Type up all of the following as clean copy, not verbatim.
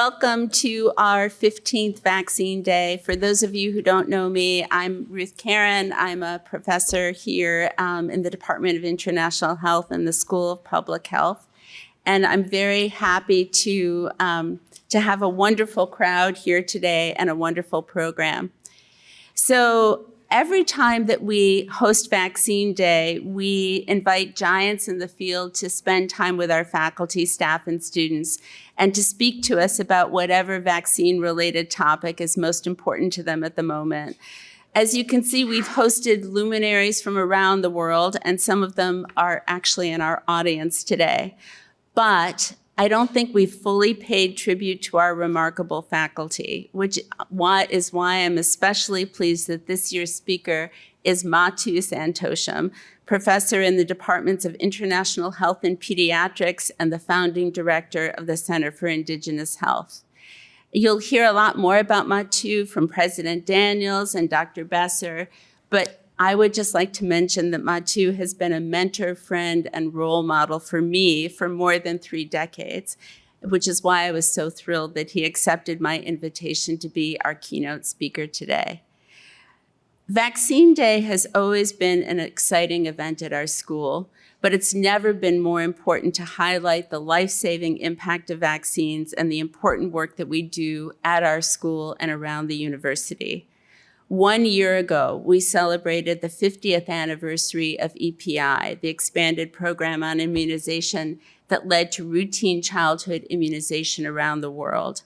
welcome to our 15th Vaccine Day. For those of you who don't know me, I'm Ruth Karen. I'm a professor here in the Department of International Health and the School of Public Health. And I'm very happy to have a wonderful crowd here today and a wonderful program. So every time that we host Vaccine Day, we invite giants in the field to spend time with our faculty, staff, and students, and to speak to us about whatever vaccine-related topic is most important to them at the moment. As you can see, we've hosted luminaries from around the world, and some of them are actually in our audience today. But I don't think we've fully paid tribute to our remarkable faculty, which is why I'm especially pleased that this year's speaker is Mathu Santosham, professor in the Departments of International Health and Pediatrics and the founding director of the Center for Indigenous Health. You'll hear a lot more about Mathu from President Daniels and Dr. Besser, but I would just like to mention that Mathu has been a mentor, friend, and role model for me for more than 3 decades, which is why I was so thrilled that he accepted my invitation to be our keynote speaker today. Vaccine Day has always been an exciting event at our school, but it's never been more important to highlight the life-saving impact of vaccines and the important work that we do at our school and around the university. 1 year ago, we celebrated the 50th anniversary of EPI, the expanded program on immunization that led to routine childhood immunization around the world.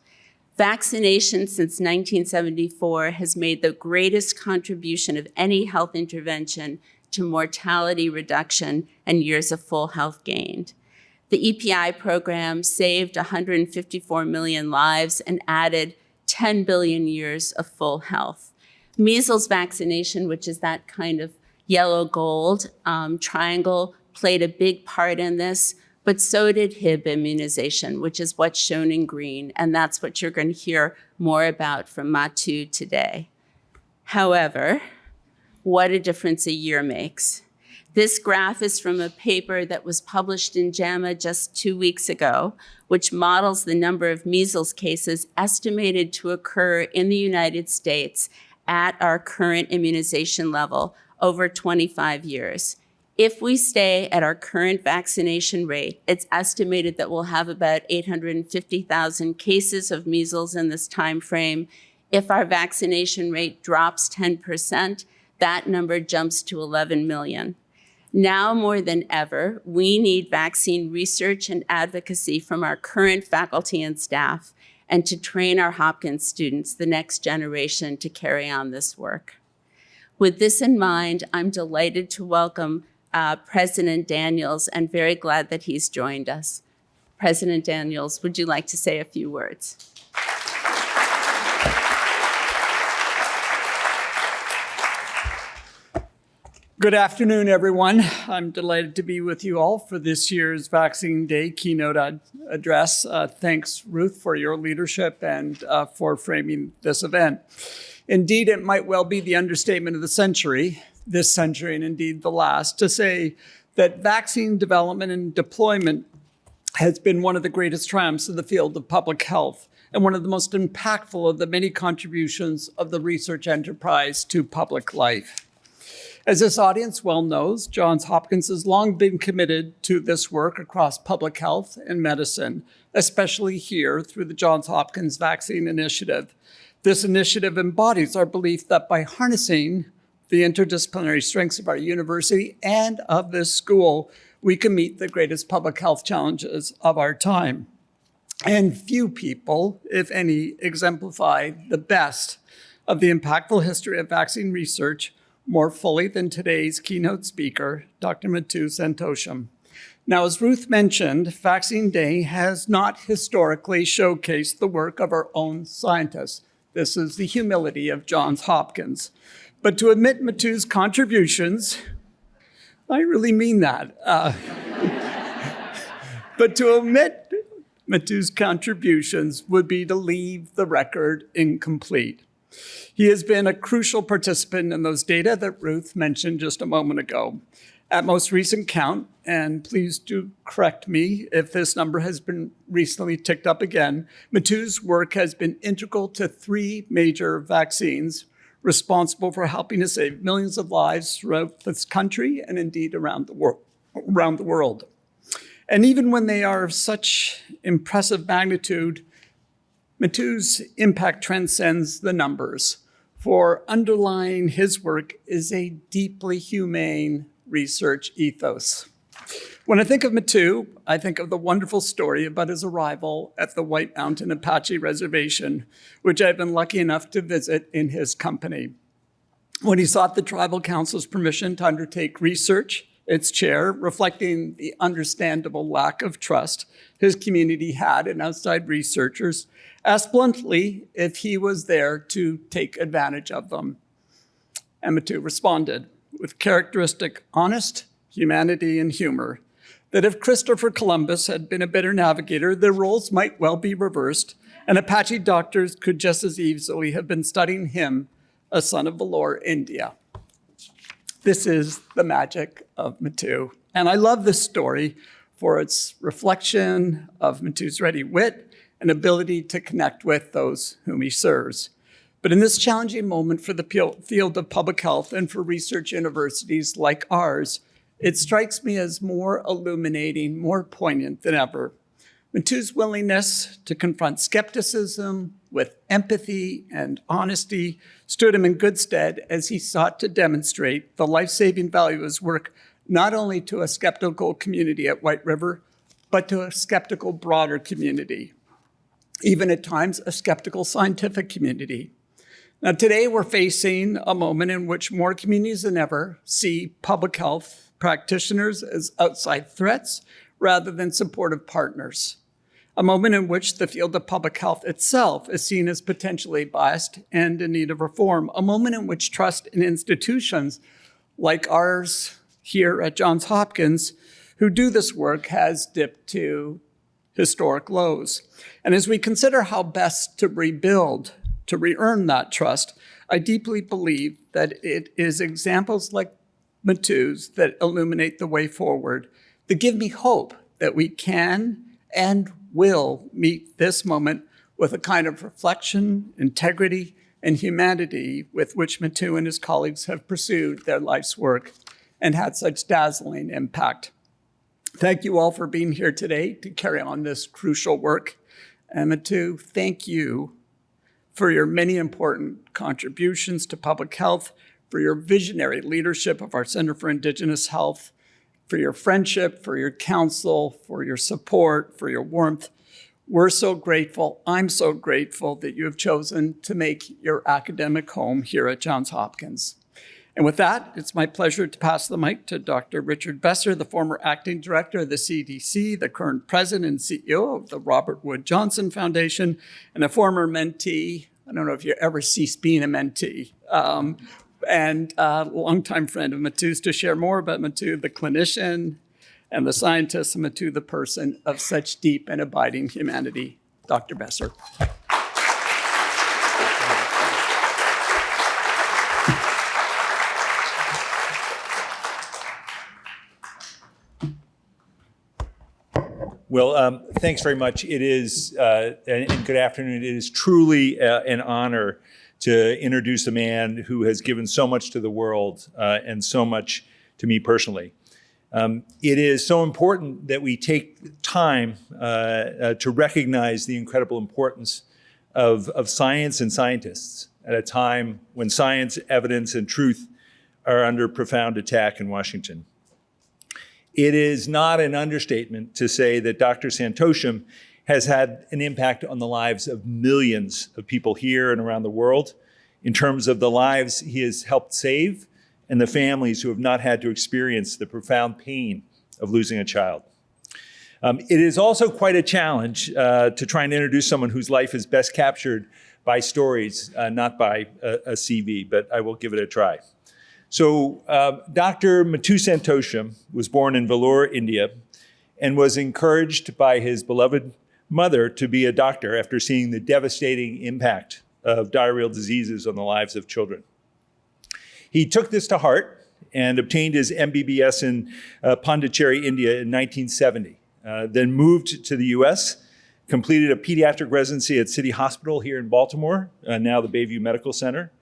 Vaccination since 1974 has made the greatest contribution of any health intervention to mortality reduction and years of full health gained. The EPI program saved 154 million lives and added 10 billion years of full health. Measles vaccination, which is that kind of yellow gold triangle, played a big part in this, but so did Hib immunization, which is what's shown in green, and that's what you're going to hear more about from Mathu today. However, what a difference a year makes. This graph is from a paper that was published in JAMA just 2 weeks ago, which models the number of measles cases estimated to occur in the United States at our current immunization level over 25 years. If we stay at our current vaccination rate, it's estimated that we'll have about 850,000 cases of measles in this time frame. If our vaccination rate drops 10%, that number jumps to 11 million. Now more than ever, we need vaccine research and advocacy from our current faculty and staff, and to train our Hopkins students, the next generation, to carry on this work. With this in mind, I'm delighted to welcome President Daniels and very glad that he's joined us. President Daniels, would you like to say a few words? Good afternoon, everyone. I'm delighted to be with you all for this year's Vaccine Day keynote address. Thanks, Ruth, for your leadership and for framing this event. Indeed, it might well be the understatement of the century, this century and indeed the last, to say that vaccine development and deployment has been one of the greatest triumphs of the field of public health and one of the most impactful of the many contributions of the research enterprise to public life. As this audience well knows, Johns Hopkins has long been committed to this work across public health and medicine, especially here through the Johns Hopkins Vaccine Initiative. This initiative embodies our belief that by harnessing the interdisciplinary strengths of our university and of this school, we can meet the greatest public health challenges of our time. And few people, if any, exemplify the best of the impactful history of vaccine research more fully than today's keynote speaker, Dr. Mathu Santosham. Now, as Ruth mentioned, Vaccine Day has not historically showcased the work of our own scientists. This is the humility of Johns Hopkins. But to admit Mathu's contributions, I really mean that. But to omit Mathu's contributions would be to leave the record incomplete. He has been a crucial participant in those data that Ruth mentioned just a moment ago. At most recent count, and please do correct me if this number has been recently ticked up again, Mathu's work has been integral to 3 major vaccines responsible for helping to save millions of lives throughout this country and indeed around the world. And even when they are of such impressive magnitude, Mathu's impact transcends the numbers, for underlying his work is a deeply humane research ethos. When I think of Mathu, I think of the wonderful story about his arrival at the White Mountain Apache Reservation, which I've been lucky enough to visit in his company. When he sought the Tribal Council's permission to undertake research, its chair, reflecting the understandable lack of trust his community had in outside researchers, asked bluntly if he was there to take advantage of them. And Mathu responded with characteristic honest humanity and humor that if Christopher Columbus had been a better navigator, their roles might well be reversed, and Apache doctors could just as easily have been studying him, a son of Vellore, India. This is the magic of Mathu. And I love this story for its reflection of Mathu's ready wit and ability to connect with those whom he serves. But in this challenging moment for the field of public health and for research universities like ours, it strikes me as more illuminating, more poignant than ever. Mathu's willingness to confront skepticism with empathy and honesty stood him in good stead as he sought to demonstrate the life-saving value of his work, not only to a skeptical community at White River, but to a skeptical broader community, even at times a skeptical scientific community. Now, today we're facing a moment in which more communities than ever see public health practitioners as outside threats rather than supportive partners. A moment in which the field of public health itself is seen as potentially biased and in need of reform. A moment in which trust in institutions like ours here at Johns Hopkins, who do this work, has dipped to historic lows. And as we consider how best to rebuild, to re-earn that trust, I deeply believe that it is examples like Mathu's that illuminate the way forward, that give me hope that we can and will meet this moment with a kind of reflection, integrity, and humanity with which Mathu and his colleagues have pursued their life's work and had such dazzling impact. Thank you all for being here today to carry on this crucial work. And Mathu, thank you for your many important contributions to public health, for your visionary leadership of our Center for Indigenous Health, for your friendship, for your counsel, for your support, for your warmth. We're so grateful. I'm so grateful that you have chosen to make your academic home here at Johns Hopkins. And with that, it's my pleasure to pass the mic to Dr. Richard Besser, the former acting director of the CDC, the current president and CEO of the Robert Wood Johnson Foundation, and a former mentee. I don't know if you ever cease being a mentee. And a longtime friend of Mathu's, to share more about Mathu, the clinician, and the scientist, and Mathu, the person of such deep and abiding humanity. Dr. Besser. Well, thanks very much. It is, and good afternoon. It is truly an honor to introduce a man who has given so much to the world and so much to me personally. It is so important that we take time to recognize the incredible importance of science and scientists at a time when science, evidence, and truth are under profound attack in Washington. It is not an understatement to say that Dr. Santosham has had an impact on the lives of millions of people here and around the world in terms of the lives he has helped save and the families who have not had to experience the profound pain of losing a child. It is also quite a challenge to try and introduce someone whose life is best captured by stories, not by a CV, but I will give it a try. So Dr. Mathu Santosham was born in Vellore, India, and was encouraged by his beloved mother to be a doctor after seeing the devastating impact of diarrheal diseases on the lives of children. He took this to heart and obtained his MBBS in Pondicherry, India in 1970. Then moved to the US, completed a pediatric residency at City Hospital here in Baltimore, now the Bayview Medical Center,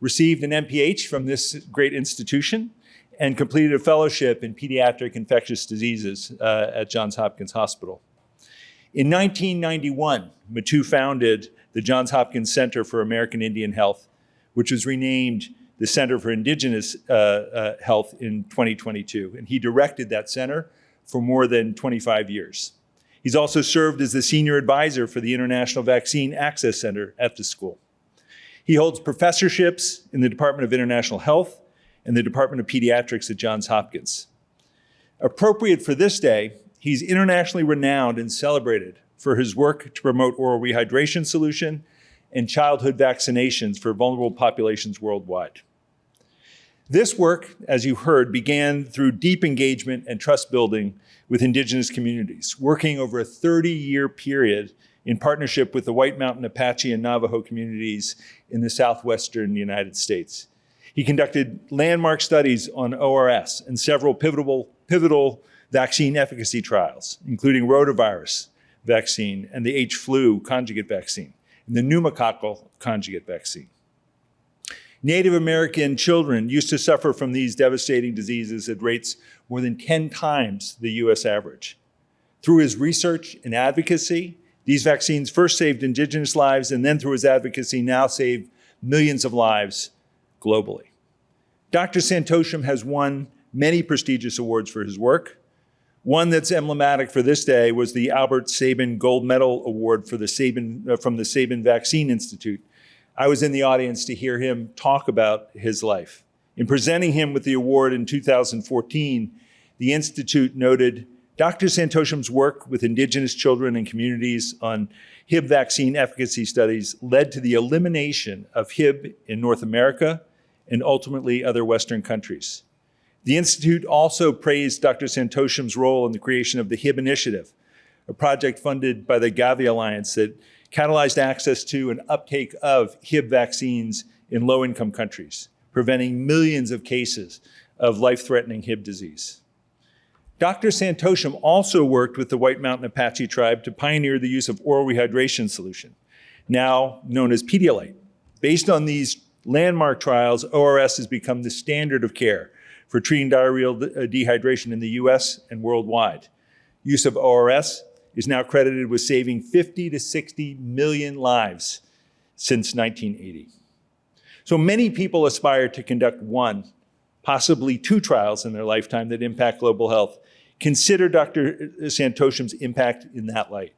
received an MPH from this great institution, and completed a fellowship in pediatric infectious diseases at Johns Hopkins Hospital. In 1991, Mathu founded the Johns Hopkins Center for American Indian Health, which was renamed the Center for Indigenous Health in 2022. And he directed that center for more than 25 years. He's also served as the senior advisor for the International Vaccine Access Center at the school. He holds professorships in the Department of International Health and the Department of Pediatrics at Johns Hopkins. Appropriate for this day, he's internationally renowned and celebrated for his work to promote oral rehydration solution and childhood vaccinations for vulnerable populations worldwide. This work, as you heard, began through deep engagement and trust building with Indigenous communities, working over a 30-year period in partnership with the White Mountain Apache and Navajo communities in the southwestern United States. He conducted landmark studies on ORS and several pivotal vaccine efficacy trials, including rotavirus vaccine and the H-flu conjugate vaccine, and the pneumococcal conjugate vaccine. Native American children used to suffer from these devastating diseases at rates more than 10 times the US average. Through his research and advocacy, these vaccines first saved Indigenous lives, and then through his advocacy now save millions of lives globally. Dr. Santosham has won many prestigious awards for his work. One that's emblematic for this day was the Albert Sabin Gold Medal Award for from the Sabin Vaccine Institute. I was in the audience to hear him talk about his life. In presenting him with the award in 2014, the Institute noted Dr. Santosham's work with Indigenous children and communities on Hib vaccine efficacy studies led to the elimination of Hib in North America and ultimately other Western countries. The Institute also praised Dr. Santosham's role in the creation of the Hib Initiative, a project funded by the Gavi Alliance that catalyzed access to and uptake of Hib vaccines in low-income countries, preventing millions of cases of life-threatening Hib disease. Dr. Santosham also worked with the White Mountain Apache tribe to pioneer the use of oral rehydration solution, now known as Pedialyte. Based on these landmark trials, ORS has become the standard of care for treating diarrheal dehydration in the US and worldwide. Use of ORS is now credited with saving 50 to 60 million lives since 1980. So many people aspire to conduct one, possibly two trials in their lifetime that impact global health. Consider Dr. Santosham's impact in that light.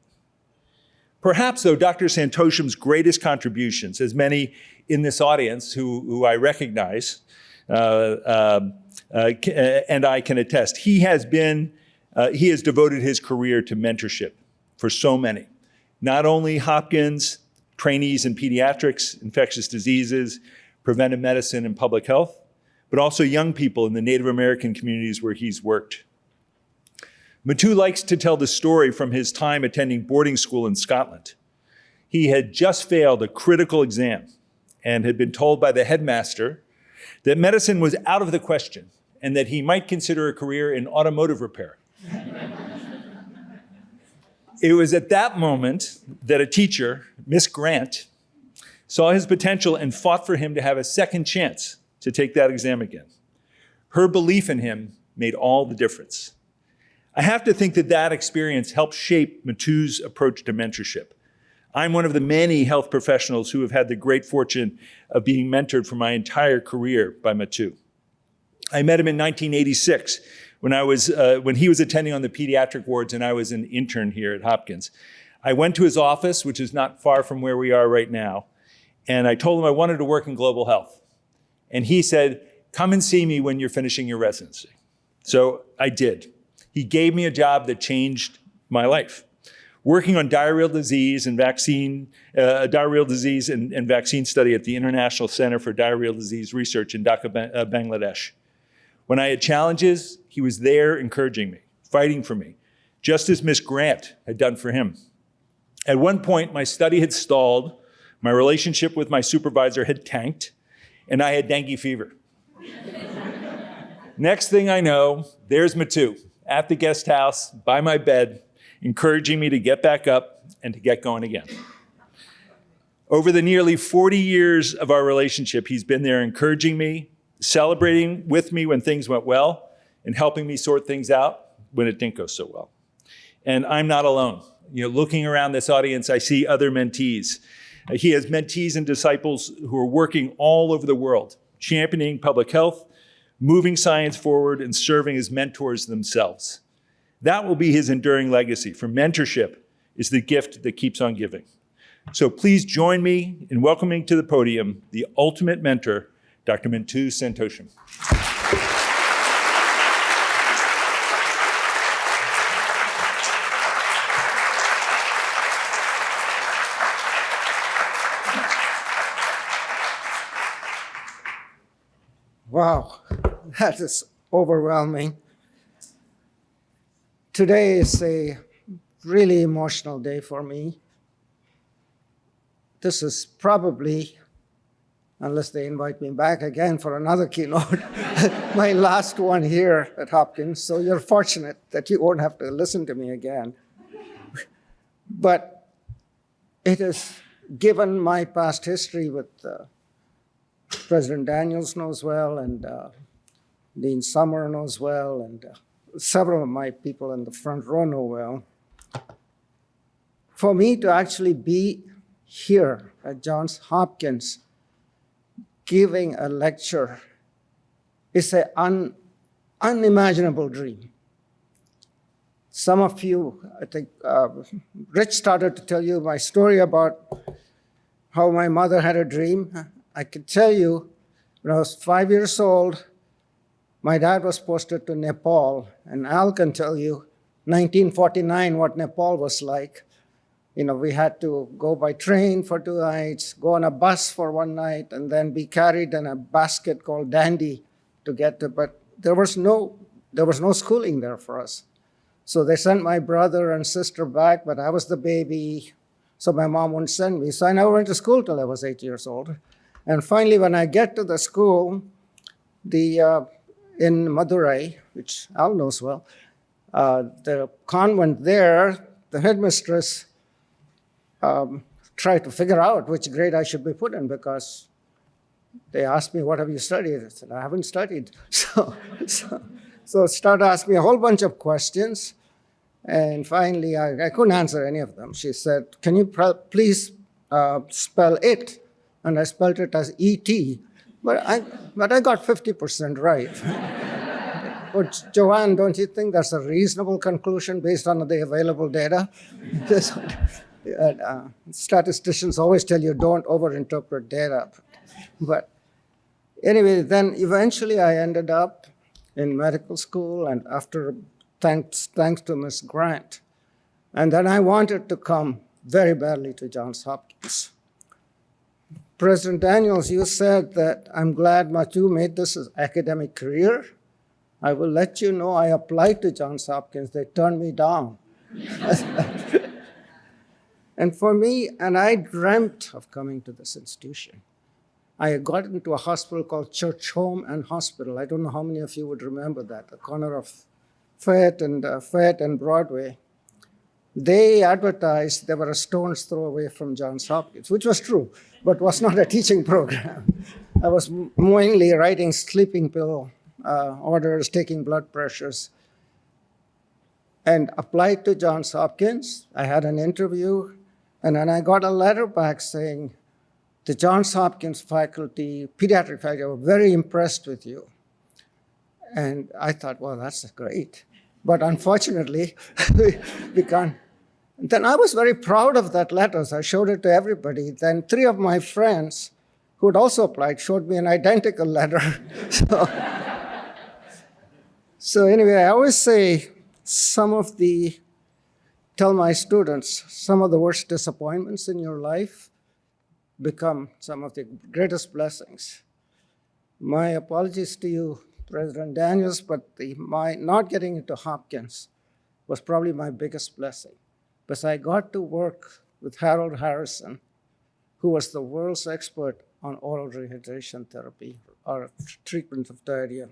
Perhaps, though, Dr. Santosham's greatest contributions, as many in this audience who I recognize and I can attest, he has devoted his career to mentorship for so many. Not only Hopkins, trainees in pediatrics, infectious diseases, preventive medicine, and public health, but also young people in the Native American communities where he's worked. Mathu likes to tell the story from his time attending boarding school in Scotland. He had just failed a critical exam and had been told by the headmaster that medicine was out of the question and that he might consider a career in automotive repair. It was at that moment that a teacher, Miss Grant, saw his potential and fought for him to have a second chance to take that exam again. Her belief in him made all the difference. I have to think that that experience helped shape Mathu's approach to mentorship. I'm one of the many health professionals who have had the great fortune of being mentored for my entire career by Mathu. I met him in 1986 when he was attending on the pediatric wards and I was an intern here at Hopkins. I went to his office, which is not far from where we are right now, and I told him I wanted to work in global health. And he said, "Come and see me when you're finishing your residency." So I did. He gave me a job that changed my life. Working on diarrheal disease and vaccine study at the International Center for Diarrheal Disease Research in Dhaka, Bangladesh. When I had challenges, he was there encouraging me, fighting for me, just as Miss Grant had done for him. At one point, my study had stalled, my relationship with my supervisor had tanked, and I had dengue fever. Next thing I know, there's Mathu at the guest house by my bed, encouraging me to get back up and to get going again. Over the nearly 40 years of our relationship, he's been there encouraging me, celebrating with me when things went well, and helping me sort things out when it didn't go so well. And I'm not alone. Looking around this audience, I see other mentees. He has mentees and disciples who are working all over the world, championing public health, moving science forward, and serving as mentors themselves. That will be his enduring legacy, for mentorship is the gift that keeps on giving. So please join me in welcoming to the podium the ultimate mentor, Dr. Mathu Santosham. Wow, that is overwhelming. Today is a really emotional day for me. This is probably, unless they invite me back again for another keynote, my last one here at Hopkins. So you're fortunate that you won't have to listen to me again. But it has given my past history with President Daniels knows well, and Dean Summer knows well, and several of my people in the front row know well. For me to actually be here at Johns Hopkins giving a lecture is an unimaginable dream. Some of you, I think, Rich started to tell you my story about how my mother had a dream. I can tell you, when I was 5 years old, my dad was posted to Nepal, and Al can tell you, 1949, what Nepal was like. We had to go by train for 2 nights, go on a bus for 1 night, and then be carried in a basket called dandy to get there. But there was no schooling there for us. So they sent my brother and sister back, but I was the baby, so my mom wouldn't send me. So I never went to school till I was 8 years old. And finally, when I get to the school, in Madurai, which Al knows well, the convent there, the headmistress tried to figure out which grade I should be put in, because they asked me, "What have you studied?" I said, "I haven't studied." So started asking me a whole bunch of questions. And finally, I couldn't answer any of them. She said, "Can you please spell it?" And I spelled it as E-T. But I got 50% right. But Joanne, don't you think that's a reasonable conclusion based on the available data? Statisticians always tell you don't overinterpret data. But anyway, then eventually I ended up in medical school, and after, thanks to Ms. Grant. And then I wanted to come very badly to Johns Hopkins. President Daniels, you said that I'm glad Mathu made this his academic career. I will let you know I applied to Johns Hopkins. They turned me down. And for me, and I dreamt of coming to this institution. I got into a hospital called Church Home and Hospital. I don't know how many of you would remember that, the corner of Fayette and Broadway. They advertised they were a stone's throw away from Johns Hopkins, which was true, but was not a teaching program. I was mainly writing sleeping pill orders, taking blood pressures, and applied to Johns Hopkins. I had an interview, and then I got a letter back saying, the Johns Hopkins faculty, pediatric faculty, were very impressed with you. And I thought, well, that's great. But unfortunately, we can't. Then I was very proud of that letter, so I showed it to everybody. Then 3 of my friends who had also applied showed me an identical letter. So anyway, I always say tell my students, some of the worst disappointments in your life become some of the greatest blessings. My apologies to you, President Daniels, but my not getting into Hopkins was probably my biggest blessing, because I got to work with Harold Harrison, who was the world's expert on oral rehydration therapy or treatment of diarrhea.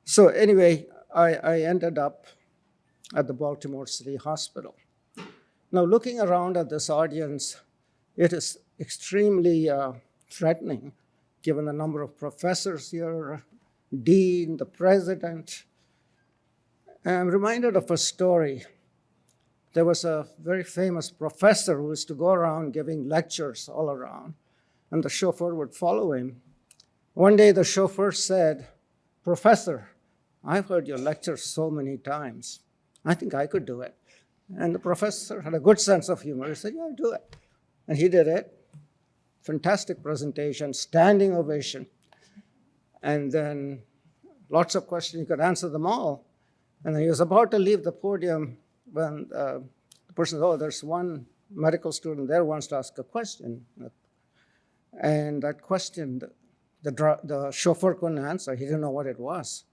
So anyway, I ended up at the Baltimore City Hospital. Now, looking around at this audience, it is extremely threatening, given the number of professors here, dean, the president. And I'm reminded of a story. There was a very famous professor who used to go around giving lectures all around, and the chauffeur would follow him. One day, the chauffeur said, "Professor, I've heard your lectures so many times. I think I could do it." And the professor had a good sense of humor. He said, "Yeah, do it." And he did it. Fantastic presentation, standing ovation. And then lots of questions. He could answer them all. And then he was about to leave the podium when the person said, "Oh, there's one medical student there who wants to ask a question." And that question, the chauffeur couldn't answer. He didn't know what it was.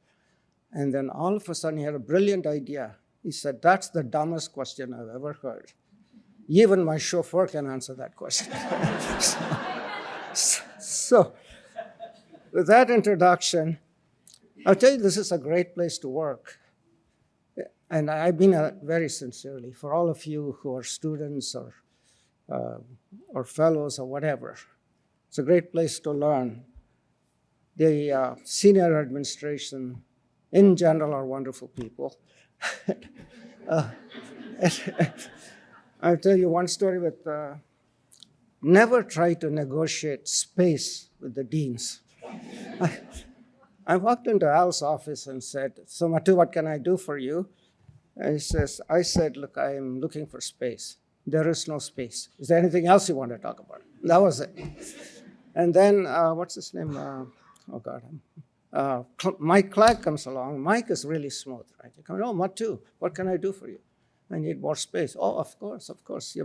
And then all of a sudden, he had a brilliant idea. He said, "That's the dumbest question I've ever heard. Even my chauffeur can answer that question." So, with that introduction, I'll tell you this is a great place to work. And I mean very sincerely, for all of you who are students or fellows or whatever, it's a great place to learn. The senior administration, in general, are wonderful people. I'll tell you one story with, never try to negotiate space with the deans. I walked into Al's office and said, "So Mathu, what can I do for you?" And I said, "Look, I am looking for space. There is no space. Is there anything else you want to talk about?" That was it. And then, what's his name? Mike Clark comes along. Mike is really smooth, right? He comes, "Oh, Mathu, what can I do for you? I need more space." "Oh, of course.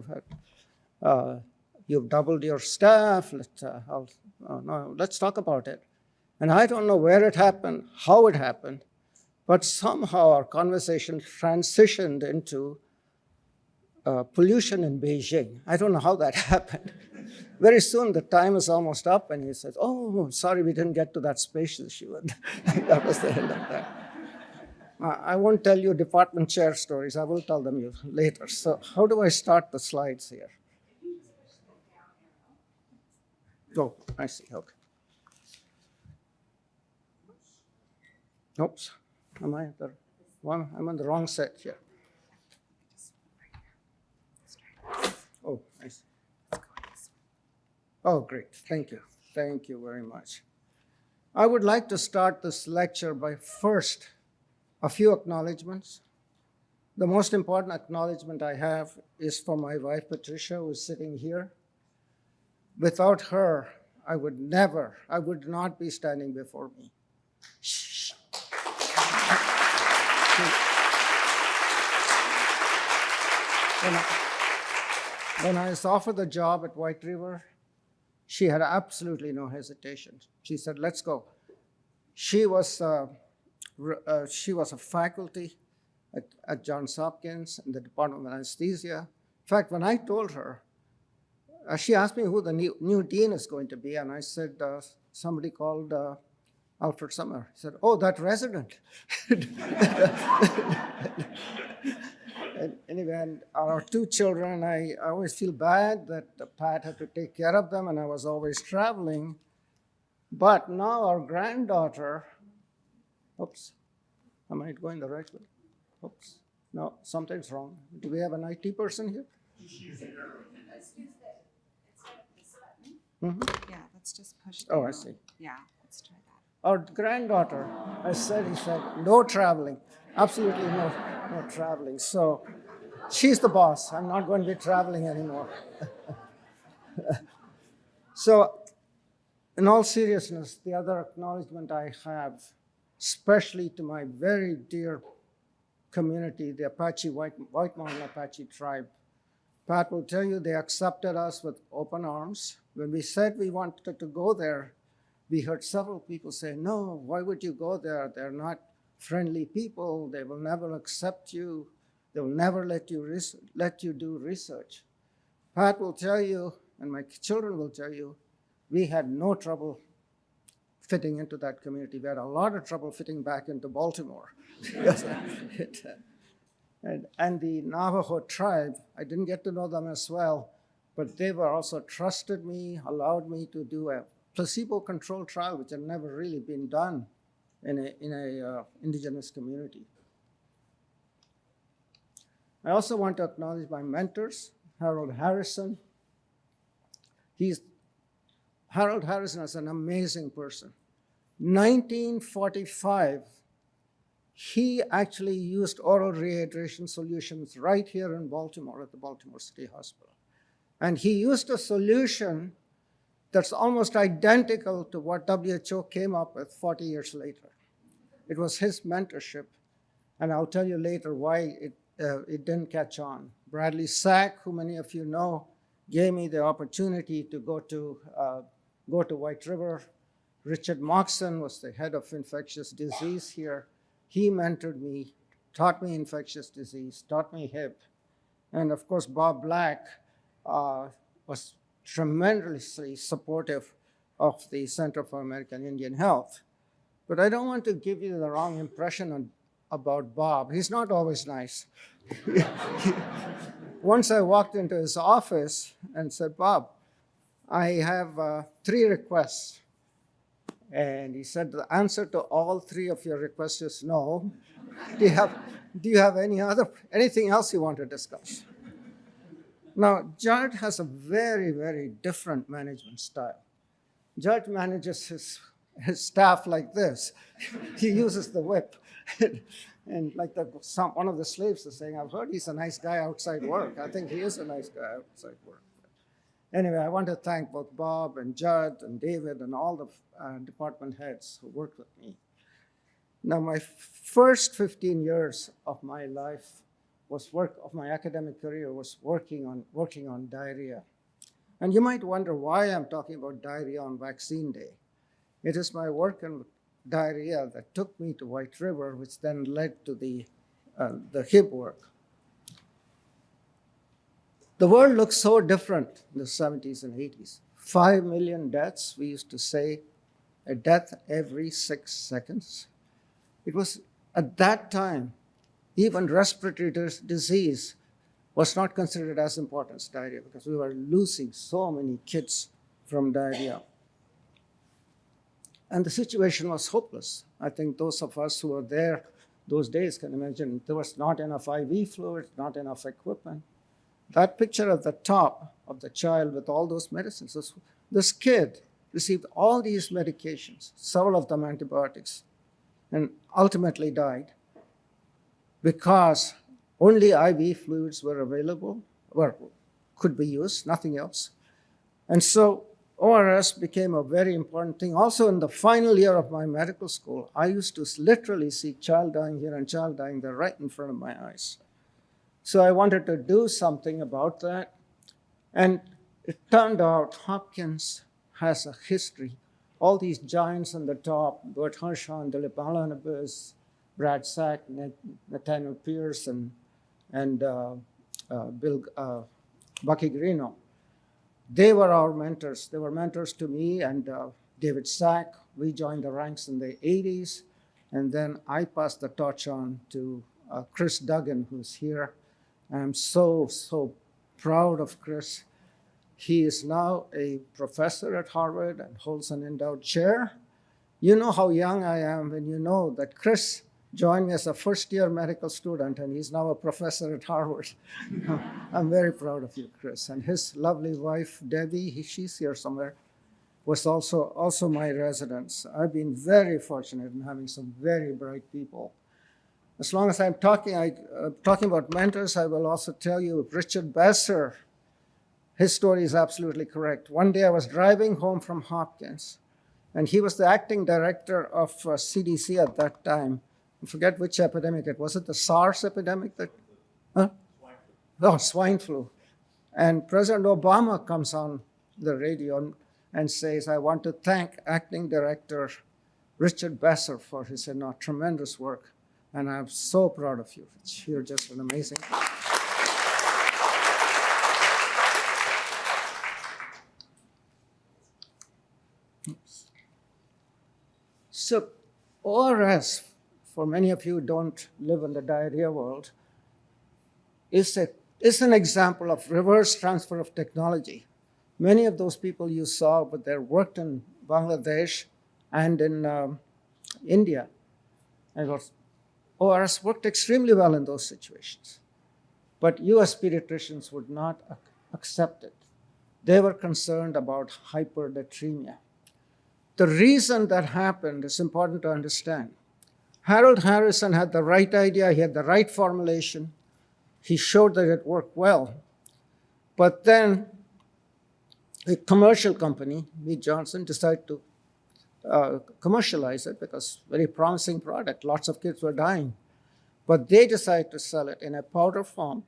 You've doubled your staff. Let's talk about it." And I don't know where it happened, how it happened, but somehow our conversation transitioned into pollution in Beijing. I don't know how that happened. Very soon, the time is almost up, and he says, "Oh, sorry, we didn't get to that space issue." And that was the end of that. I won't tell you department chair stories. I will tell them you later. So how do I start the slides here? Oh, I see. Okay. Oops. I'm on the wrong set here. Oh, I see. Oh, great. Thank you. Thank you very much. I would like to start this lecture by first a few acknowledgments. The most important acknowledgement I have is for my wife, Patricia, who is sitting here. Without her, I would not be standing before me. Shh. When I was offered the job at White River, she had absolutely no hesitation. She said, "Let's go." She was a faculty at Johns Hopkins in the Department of Anesthesia. In fact, when I told her, she asked me who the new dean is going to be, and I said, somebody called Alfred Summer. He said, "Oh, that resident." And anyway, and our two children, I always feel bad that Pat had to take care of them, and I was always traveling. But now our granddaughter, oops, am I going the right way? Oops, no, something's wrong. Do we have an IT person here? Yeah, let's just push it. Oh, I see. Yeah, let's try that. Our granddaughter, he said, no traveling, absolutely no traveling. So she's the boss. I'm not going to be traveling anymore. So in all seriousness, the other acknowledgement I have, especially to my very dear community, the Apache, White Mountain Apache tribe. Pat will tell you they accepted us with open arms. When we said we wanted to go there, we heard several people say, "No, why would you go there? They're not friendly people. They will never accept you. They will never let you do research." Pat will tell you, and my children will tell you, we had no trouble fitting into that community. We had a lot of trouble fitting back into Baltimore. Yes, and the Navajo tribe, I didn't get to know them as well, but they were also trusted me, allowed me to do a placebo-controlled trial, which had never really been done in a indigenous community. I also want to acknowledge my mentors, Harold Harrison. Harold Harrison is an amazing person. 1945, he actually used oral rehydration solutions right here in Baltimore at the Baltimore City Hospital. And he used a solution that's almost identical to what WHO came up with 40 years later. It was his mentorship, and I'll tell you later why it didn't catch on. Bradley Sack, who many of you know, gave me the opportunity to go to White River. Richard Moxon was the head of infectious disease here. He mentored me, taught me infectious disease, taught me HIP. And of course, Bob Black was tremendously supportive of the Center for American Indian Health. But I don't want to give you the wrong impression about Bob. He's not always nice. Once I walked into his office and said, Bob, I have 3 requests. And he said, the answer to all 3 of your requests is no. Do you have anything else you want to discuss? Now, Judd has a very, very different management style. Judd manages his staff like this. He uses the whip. And like one of the slaves is saying, I've heard he's a nice guy outside work. I think he is a nice guy outside work. Anyway, I want to thank both Bob and Judd and David and all the department heads who worked with me. Now, my first 15 years of my life of my academic career was working on diarrhea. And you might wonder why I'm talking about diarrhea on vaccine day. It is my work in diarrhea that took me to White River, which then led to the HIP work. The world looked so different in the 70s and 80s. 5 million deaths, we used to say, a death every 6 seconds. It was at that time, even respiratory disease was not considered as important as diarrhea because we were losing so many kids from diarrhea. And the situation was hopeless. I think those of us who were there those days can imagine there was not enough IV fluid, not enough equipment. That picture at the top of the child with all those medicines, this kid received all these medications, several of them antibiotics, and ultimately died because only IV fluids were available, or could be used, nothing else. And so ORS became a very important thing. Also in the final year of my medical school, I used to literally see child dying here and child dying there right in front of my eyes. So I wanted to do something about that. And it turned out Hopkins has a history. All these giants on the top, Bert Hirschhorn, Dilip Malanabis, Brad Sack, Nathaniel Pierce, and Bucky Greeno. They were our mentors. They were mentors to me and David Sack. We joined the ranks in the 80s. And then I passed the torch on to Chris Duggan, who's here. And I'm so proud of Chris. He is now a professor at Harvard and holds an endowed chair. You know how young I am when you know that Chris joined me as a first-year medical student, and he's now a professor at Harvard. I'm very proud of you, Chris. And his lovely wife, Debbie, she's here somewhere, was also my residence. I've been very fortunate in having some very bright people. As long as I'm talking about mentors, I will also tell you Richard Besser. His story is absolutely correct. One day I was driving home from Hopkins, and he was the acting director of CDC at that time. I forget which epidemic it was. Was it the SARS epidemic? Swine flu. Oh, swine flu. And President Obama comes on the radio and says, I want to thank acting director Richard Besser for his tremendous work. And I'm so proud of you. You're just an amazing. Oops. So ORS, for many of you who don't live in the diarrhea world, is an example of reverse transfer of technology. Many of those people you saw, but they worked in Bangladesh and in India. And ORS worked extremely well in those situations. But US pediatricians would not accept it. They were concerned about hypernatremia. The reason that happened is important to understand. Harold Harrison had the right idea, he had the right formulation, he showed that it worked well. But then a commercial company, Mead Johnson, decided to commercialize it because very promising product. Lots of kids were dying. But they decided to sell it in a powder form,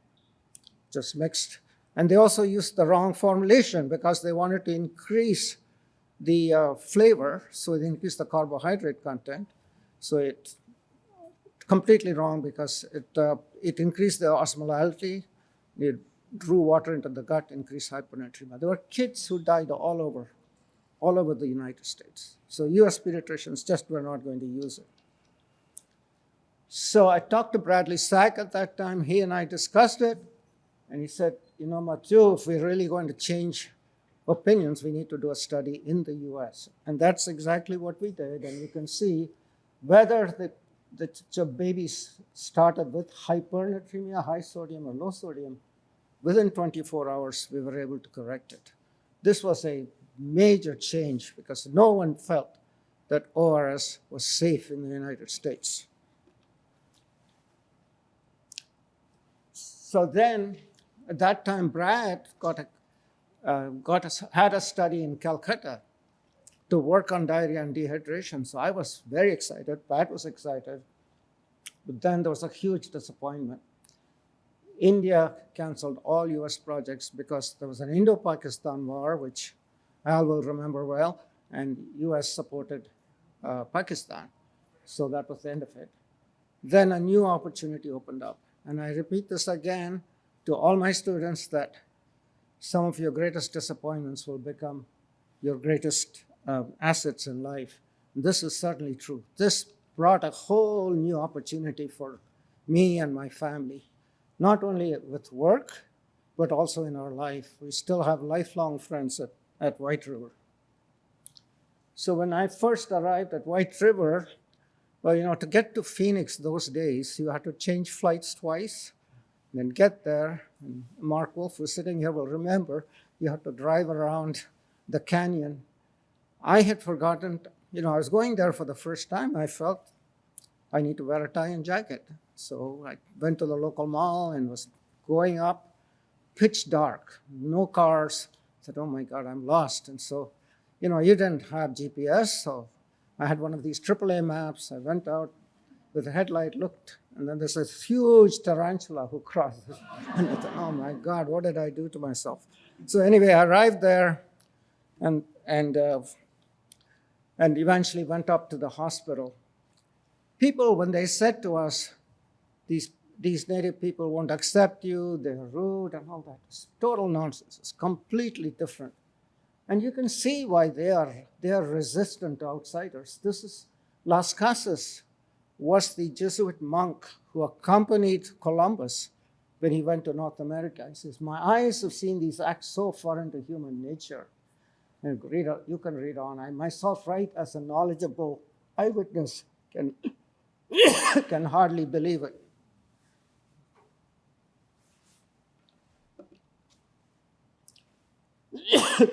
just mixed. And they also used the wrong formulation because they wanted to increase the flavor, so they increased the carbohydrate content. So it's completely wrong because it increased the osmolality, it drew water into the gut, increased hypernatremia. There were kids who died all over the United States. So US pediatricians just were not going to use it. So I talked to Bradley Sack at that time. He and I discussed it. And he said, Mathu, if we're really going to change opinions, we need to do a study in the US. And that's exactly what we did. And you can see whether the babies started with hypernatremia, high sodium or low sodium, within 24 hours, we were able to correct it. This was a major change because no one felt that ORS was safe in the United States. So then, at that time, Brad had a study in Calcutta to work on diarrhea and dehydration. So I was very excited. Brad was excited. But then there was a huge disappointment. India canceled all US projects because there was an Indo-Pakistan war, which Al will remember well, and US supported Pakistan. So that was the end of it. Then a new opportunity opened up. And I repeat this again to all my students that some of your greatest disappointments will become your greatest assets in life. This is certainly true. This brought a whole new opportunity for me and my family, not only with work, but also in our life. We still have lifelong friends at White River. So when I first arrived at White River, well, to get to Phoenix those days, you had to change flights twice, then get there. And Mark Wolf, who's sitting here, will remember you had to drive around the canyon. I had forgotten, I was going there for the first time. I felt I need to wear a tie and jacket. So I went to the local mall and was going up, pitch dark, no cars. I said, oh my God, I'm lost. And so, you didn't have GPS, so I had one of these AAA maps. I went out with a headlight, looked, and then there's this huge tarantula who crosses. And I thought, oh my God, what did I do to myself? So anyway, I arrived there and eventually went up to the hospital. People, when they said to us, these native people won't accept you, they're rude and all that, it's total nonsense. It's completely different. And you can see why they are resistant to outsiders. This is Las Casas was the Jesuit monk who accompanied Columbus when he went to North America. He says, my eyes have seen these acts so foreign to human nature. And you can read on. I myself, right, as a knowledgeable eyewitness, can hardly believe it.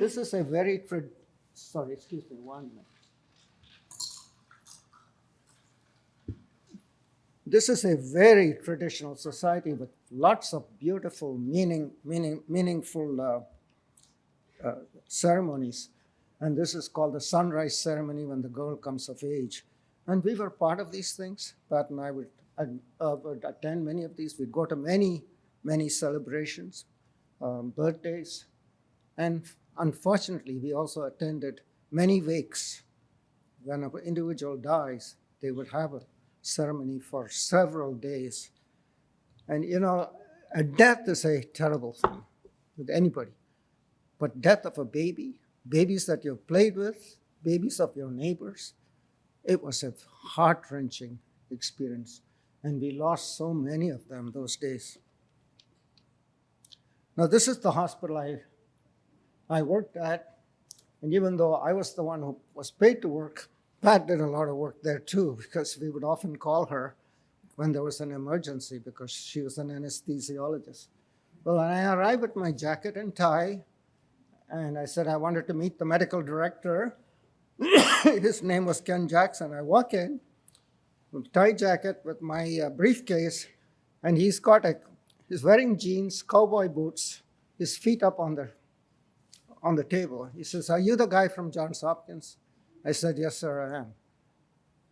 This is a very, excuse me, 1 minute. This is a very traditional society with lots of beautiful, meaningful ceremonies. And this is called the sunrise ceremony when the girl comes of age. And we were part of these things. Pat and I would attend many of these. We'd go to many, many celebrations, birthdays. And unfortunately, we also attended many wakes. When an individual dies, they would have a ceremony for several days. And a death is a terrible thing with anybody. But death of a baby, babies that you've played with, babies of your neighbors, It was a heart-wrenching experience, and we lost so many of them those days. Now, this is the hospital I worked at, and even though I was the one who was paid to work, Pat did a lot of work there too, because we would often call her when there was an emergency because she was an anesthesiologist. Well, when I arrived with my jacket and tie, and I said I wanted to meet the medical director. His name was Ken Jackson. I walk in with tie jacket with my briefcase, and he's wearing jeans, cowboy boots, his feet up on the table. He says, "Are you the guy from Johns Hopkins?" I said, "Yes, sir, I am."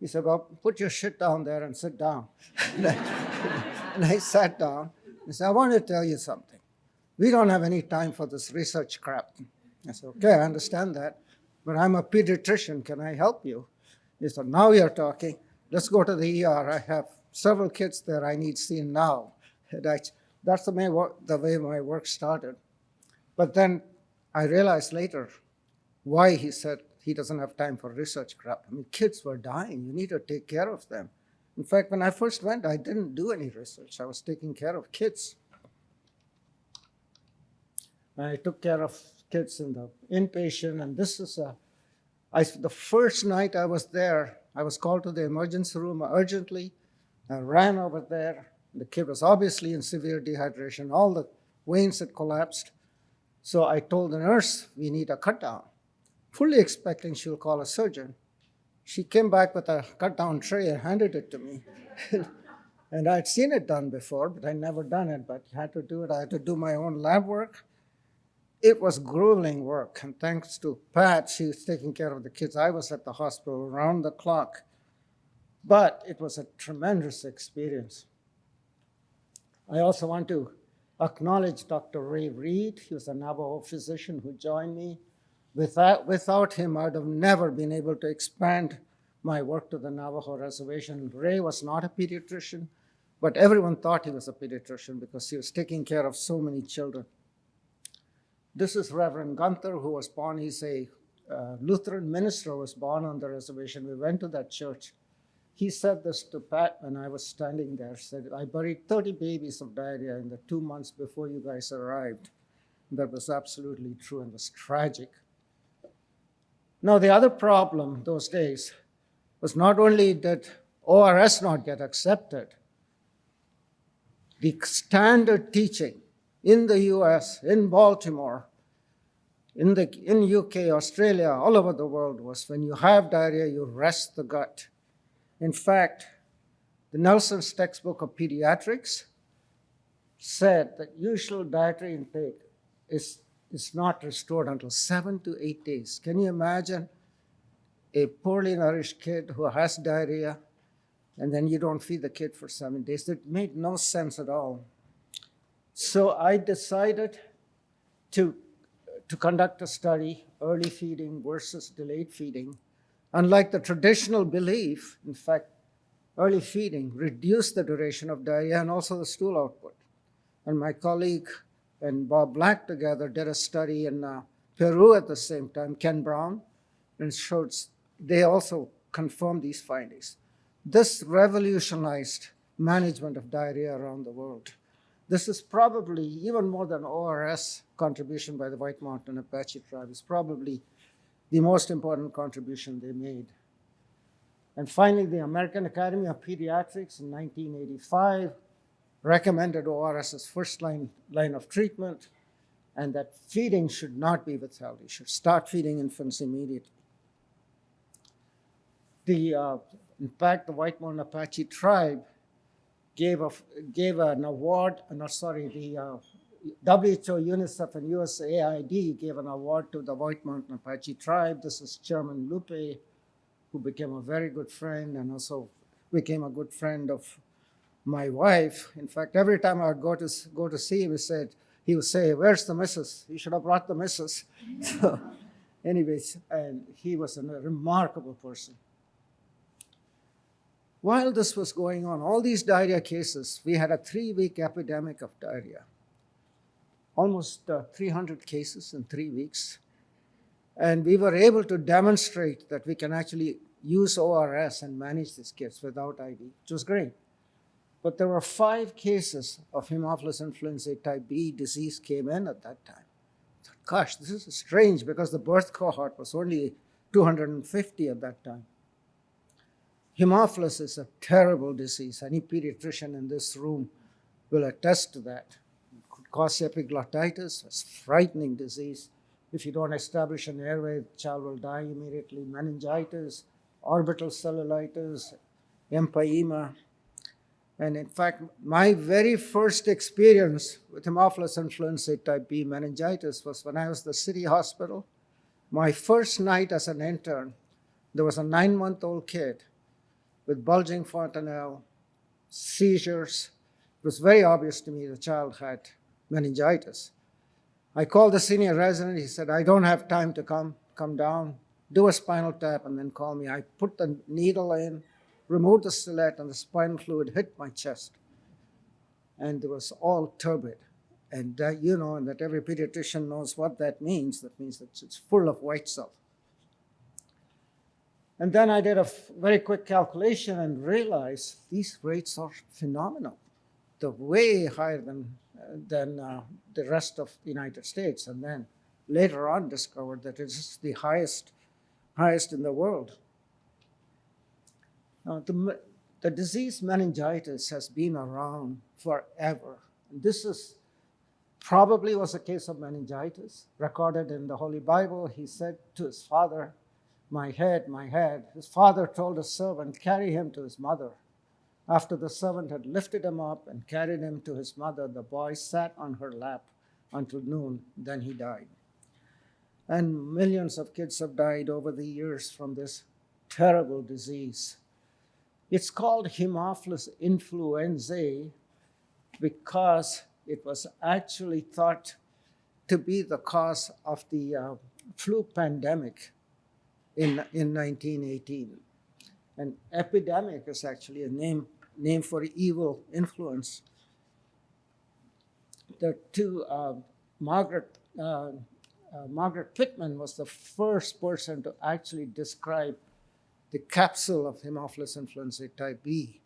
He said, "Well, put your shit down there and sit down." And I sat down. He said, "I want to tell you something. We don't have any time for this research crap." I said, "Okay, I understand that, but I'm a pediatrician. Can I help you?" He said, "Now you're talking. Let's go to the ER. I have several kids there I need seen now." That's the way my work started. But then I realized later why he said he doesn't have time for research crap. I mean, kids were dying. You need to take care of them. In fact, when I first went, I didn't do any research. I was taking care of kids. I took care of kids in the inpatient, and this is the first night I was there, I was called to the emergency room urgently. I ran over there. The kid was obviously in severe dehydration. All the veins had collapsed. So I told the nurse, "We need a cut down," fully expecting she'll call a surgeon. She came back with a cut-down tray and handed it to me. And I'd seen it done before, but I'd never done it, but I had to do it. I had to do my own lab work. It was grueling work, and thanks to Pat, she was taking care of the kids. I was at the hospital around the clock. But it was a tremendous experience. I also want to acknowledge Dr. Ray Reed. He was a Navajo physician who joined me. Without him, I would have never been able to expand my work to the Navajo reservation. Ray was not a pediatrician, but everyone thought he was a pediatrician because he was taking care of so many children. This is Reverend Gunther, who was born. He's a Lutheran minister who was born on the reservation. We went to that church. He said this to Pat when I was standing there. He said, "I buried 30 babies of diarrhea in the 2 months before you guys arrived." That was absolutely true and was tragic. Now, the other problem those days was not only did ORS not get accepted, the standard teaching in the US, in Baltimore, in UK, Australia, all over the world was when you have diarrhea, you rest the gut. In fact, the Nelson's textbook of pediatrics said that usual dietary intake is not restored until 7 to 8 days. Can you imagine a poorly nourished kid who has diarrhea and then you don't feed the kid for 7 days? It made no sense at all. So I decided to conduct a study, early feeding versus delayed feeding. Unlike the traditional belief, in fact, early feeding reduced the duration of diarrhea and also the stool output. And my colleague and Bob Black together did a study in Peru at the same time, Ken Brown, and they also confirmed these findings. This revolutionized management of diarrhea around the world. This is probably, even more than ORS contribution by the White Mountain Apache tribe, is probably the most important contribution they made. And finally, the American Academy of Pediatrics in 1985 recommended ORS as first line of treatment, and that feeding should not be withheld. You should start feeding infants immediately. In fact, the White Mountain Apache tribe gave an award, the WHO, UNICEF, and USAID gave an award to the White Mountain Apache tribe. This is Chairman Lupe, who became a very good friend and also became a good friend of my wife. In fact, every time I would go to see him, he would say, "Where's the missus? You should have brought the missus." So, anyways, and he was a remarkable person. While this was going on, all these diarrhea cases, we had a 3-week epidemic of diarrhea. Almost 300 cases in 3 weeks. And we were able to demonstrate that we can actually use ORS and manage these kids without ID, which was great. But there were 5 cases of Haemophilus influenzae type B disease came in at that time. I thought, gosh, this is strange because the birth cohort was only 250 at that time. Haemophilus is a terrible disease. Any pediatrician in this room will attest to that. It could cause epiglottitis, it's a frightening disease. If you don't establish an airway, the child will die immediately. Meningitis, orbital cellulitis, empyema. And in fact, my very first experience with Haemophilus influenzae type B meningitis was when I was at the city hospital. My first night as an intern, there was a 9-month-old kid with bulging fontanelle, seizures. It was very obvious to me the child had meningitis. I called the senior resident. He said, I don't have time to come down, do a spinal tap, and then call me. I put the needle in, removed the stellate, and the spinal fluid hit my chest. And it was all turbid. And and that every pediatrician knows what that means. That means that it's full of white cell. And then I did a very quick calculation and realized these rates are phenomenal. They're way higher than the rest of the United States. And then later on discovered that it's the highest in the world. Now, the disease meningitis has been around forever. This probably was a case of meningitis. Recorded in the Holy Bible, he said to his father, my head, my head. His father told a servant, carry him to his mother. After the servant had lifted him up and carried him to his mother, the boy sat on her lap until noon, then he died. And millions of kids have died over the years from this terrible disease. It's called Haemophilus influenzae because it was actually thought to be the cause of the flu pandemic in 1918. And epidemic is actually a name for evil influence. The two, Margaret Pittman was the first person to actually describe the capsule of Haemophilus influenzae type B,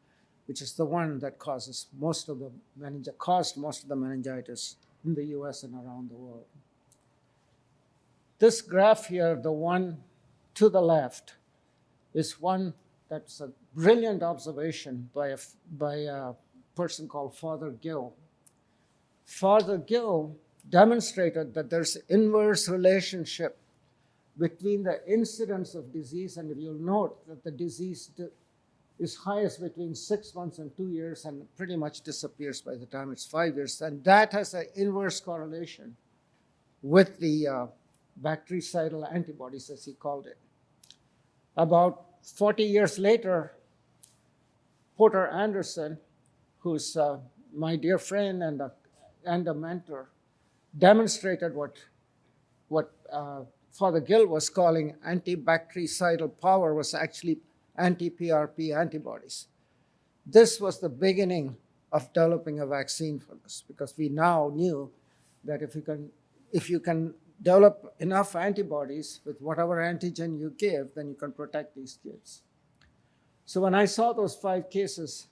which is the one that caused most of the meningitis in the US and around the world. This graph here, the one to the left, is one that's a brilliant observation by a person called Father Gill. Father Gill demonstrated that there's inverse relationship between the incidence of disease, and if you'll note that the disease is highest between 6 months and 2 years and pretty much disappears by the time it's 5 years. And that has an inverse correlation with the bactericidal antibodies, as he called it. About 40 years later, Porter Anderson, who's my dear friend and a mentor, demonstrated what Father Gill was calling antibactericidal power was actually anti-PRP antibodies. This was the beginning of developing a vaccine for this, because we now knew that if you can develop enough antibodies with whatever antigen you give, then you can protect these kids. So when I saw those 5 cases,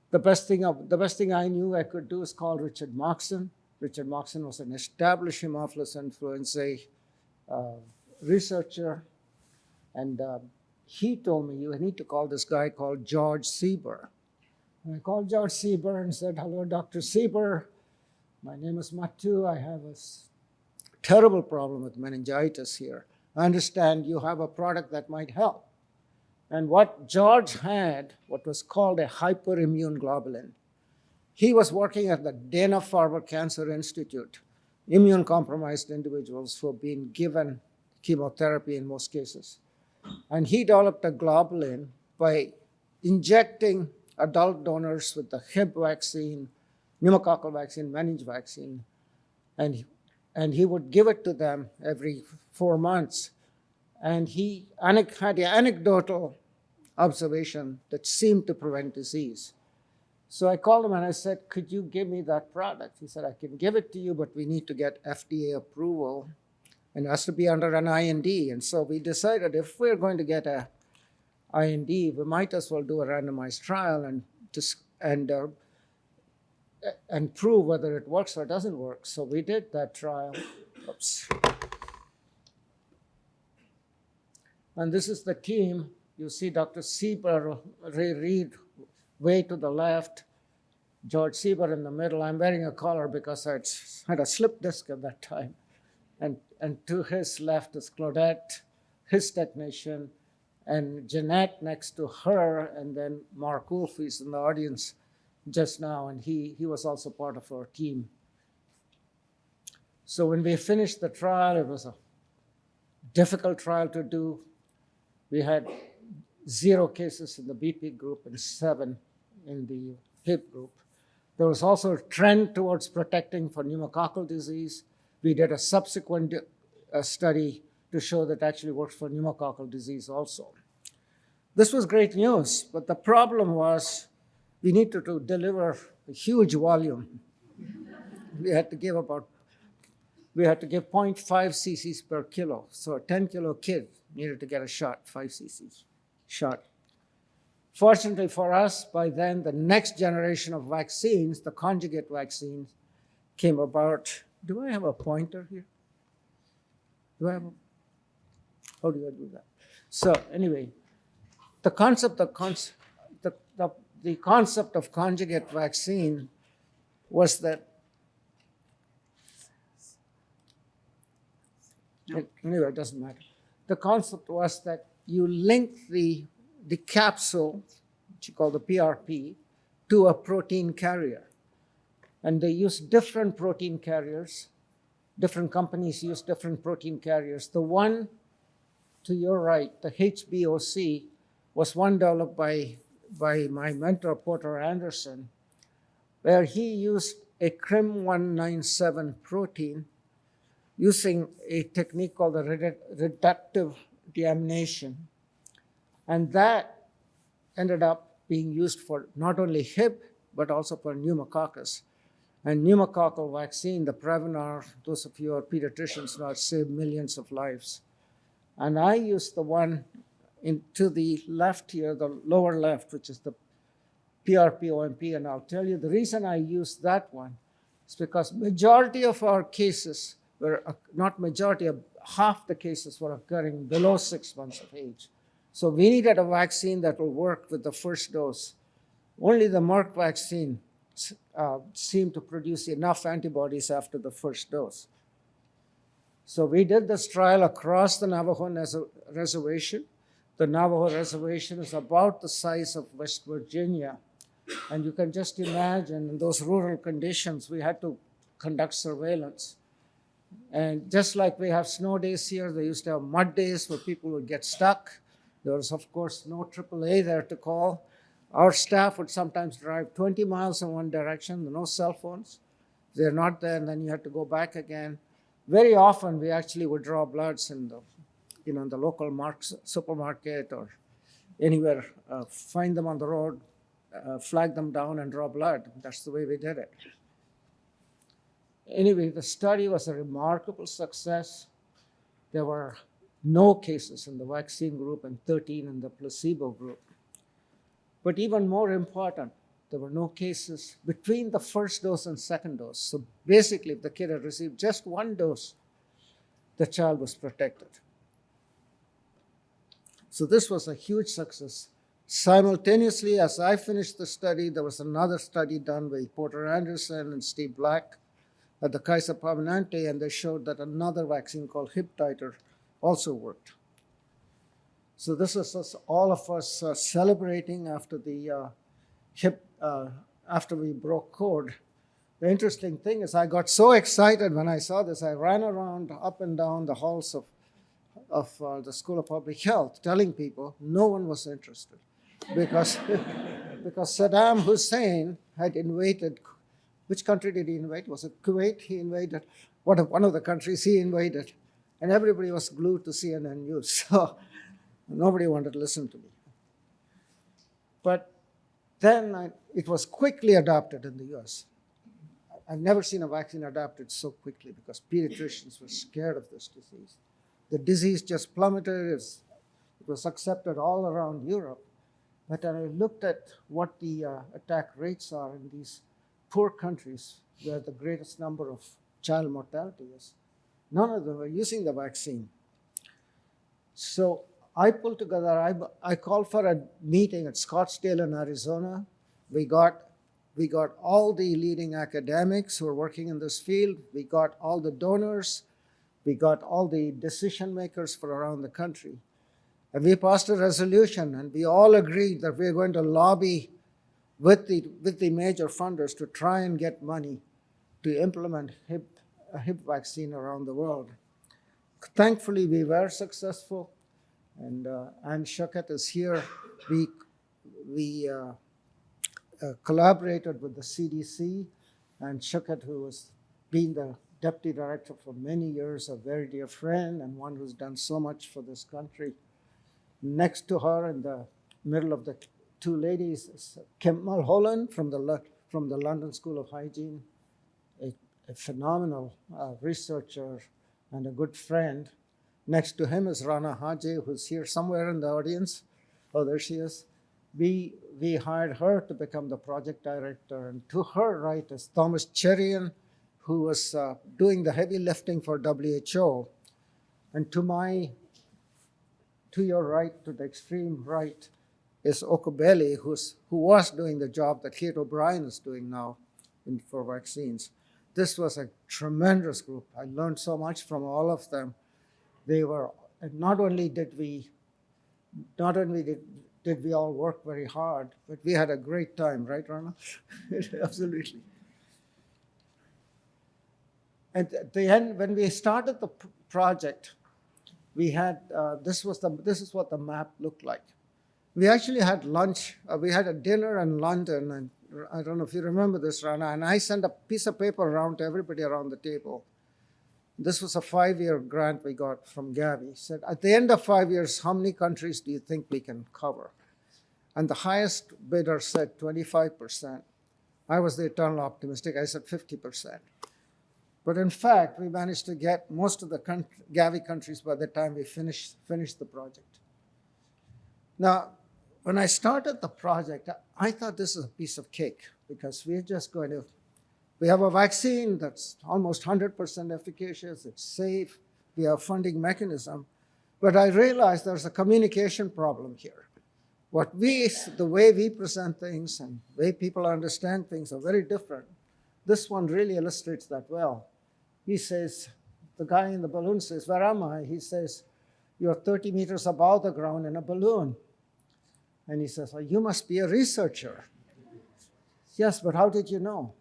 the best thing I knew I could do is call Richard Moxon. Richard Moxon was an established Haemophilus influenzae researcher, and he told me, you need to call this guy called George Sieber. And I called George Sieber and said, hello, Dr. Sieber. My name is Mathu. I have a terrible problem with meningitis here. I understand you have a product that might help. And what George had, what was called a hyperimmune globulin. He was working at the Dana-Farber Cancer Institute, immune-compromised individuals who have been given chemotherapy in most cases. And he developed a globulin by injecting adult donors with the Hib vaccine, pneumococcal vaccine, meninge vaccine, and he would give it to them every 4 months. And he had an anecdotal observation that seemed to prevent disease. So I called him and I said, could you give me that product? He said, I can give it to you, but we need to get FDA approval, and it has to be under an IND. And so we decided if we're going to get a IND, we might as well do a randomized trial and prove whether it works or doesn't work. So we did that trial. Oops. And this is the team. You see Dr. Sieber, Ray Reed, way to the left, George Sieber in the middle. I'm wearing a collar because I had a slip disc at that time. And to his left is Claudette, his technician, and Jeanette next to her, and then Mark Wolf is in the audience just now, and he was also part of our team. So when we finished the trial, it was a difficult trial to do. We had 0 cases in the BP group and 7 in the HIP group. There was also a trend towards protecting for pneumococcal disease. We did a subsequent study to show that actually works for pneumococcal disease also. This was great news, but the problem was we needed to deliver a huge volume. We had to give 0.5 cc's per kilo. So a 10-kilo kid needed to get a shot, 5 cc's shot. Fortunately for us, by then, the next generation of vaccines, the conjugate vaccines, came about. Do I have a pointer here? How do I do that? So anyway, the concept of conjugate vaccine was that, anyway, it doesn't matter. The concept was that you link the capsule, which you call the PRP, to a protein carrier. And they use different protein carriers. Different companies use different protein carriers. The one to your right, the HBOC, was one developed by my mentor, Porter Anderson, where he used a CRIM197 protein using a technique called the reductive deamination. And that ended up being used for not only HIP, but also for pneumococcus. And pneumococcal vaccine, the Prevnar, those of you who are pediatricians know, it saved millions of lives. And I used the one to the left here, the lower left, which is the PRP-OMP. And I'll tell you the reason I used that one is because majority of our cases were, not majority, half the cases were occurring below 6 months of age. So we needed a vaccine that will work with the first dose. Only the Merck vaccine seemed to produce enough antibodies after the first dose. So we did this trial across the Navajo reservation. The Navajo reservation is about the size of West Virginia. And you can just imagine in those rural conditions, we had to conduct surveillance. And just like we have snow days here, they used to have mud days where people would get stuck. There was, of course, no AAA there to call. Our staff would sometimes drive 20 miles in one direction, no cell phones. They're not there, and then you have to go back again. Very often, we actually would draw bloods in the local supermarket or anywhere, find them on the road, flag them down and draw blood. That's the way we did it. Anyway, the study was a remarkable success. There were no cases in the vaccine group and 13 in the placebo group. But even more important, there were no cases between the first dose and second dose. So basically, if the kid had received just one dose, the child was protected. So this was a huge success. Simultaneously, as I finished the study, there was another study done by Porter Anderson and Steve Black at the Kaiser Permanente, and they showed that another vaccine called hip titer also worked. So this is all of us celebrating after the after we broke code. The interesting thing is I got so excited when I saw this, I ran around up and down the halls of the School of Public Health telling people no one was interested because Saddam Hussein had invaded. Which country did he invade? Was it Kuwait? He invaded one of the countries he invaded, and everybody was glued to CNN News. So nobody wanted to listen to me. But then it was quickly adopted in the US. I've never seen a vaccine adopted so quickly because pediatricians were scared of this disease. The disease just plummeted. It was accepted all around Europe. But when I looked at what the attack rates are in these poor countries where the greatest number of child mortality is, none of them were using the vaccine. So I pulled together, I called for a meeting at Scottsdale in Arizona. We got all the leading academics who are working in this field. We got all the donors. We got all the decision makers for around the country. And we passed a resolution, and we all agreed that we're going to lobby with the major funders to try and get money to implement a hip vaccine around the world. Thankfully, we were successful, and Anne Shuckett is here. We collaborated with the CDC, and Shuckett, who has been the deputy director for many years, a very dear friend, and one who's done so much for this country. Next to her, in the middle of the two ladies, is Kim Mulholland from the London School of Hygiene, a phenomenal researcher and a good friend. Next to him is Rana Haji, who's here somewhere in the audience. Oh, there she is. We hired her to become the project director, and to her right is Thomas Cherian, who was doing the heavy lifting for WHO. And to your right, to the extreme right, is Okubele, who was doing the job that Kate O'Brien is doing now for vaccines. This was a tremendous group. I learned so much from all of them. They were, not only did we all work very hard, but we had a great time, right, Rana? Absolutely. And at the end, when we started the project, we had, this is what the map looked like. We actually had lunch, we had a dinner in London, and I don't know if you remember this, Rana, and I sent a piece of paper around to everybody around the table. This was a 5-year grant we got from Gavi. He said, at the end of 5 years, how many countries do you think we can cover? And the highest bidder said 25%. I was the eternal optimistic. I said 50%. But in fact, we managed to get most of the Gavi countries by the time we finished the project. Now, when I started the project, I thought this is a piece of cake because we're just going to, we have a vaccine that's almost 100% efficacious, it's safe, we have funding mechanism, but I realized there's a communication problem here. The way we present things and the way people understand things are very different. This one really illustrates that well. He says, the guy in the balloon says, where am I? He says, you're 30 meters above the ground in a balloon. And he says, oh, you must be a researcher. Yes, but how did you know?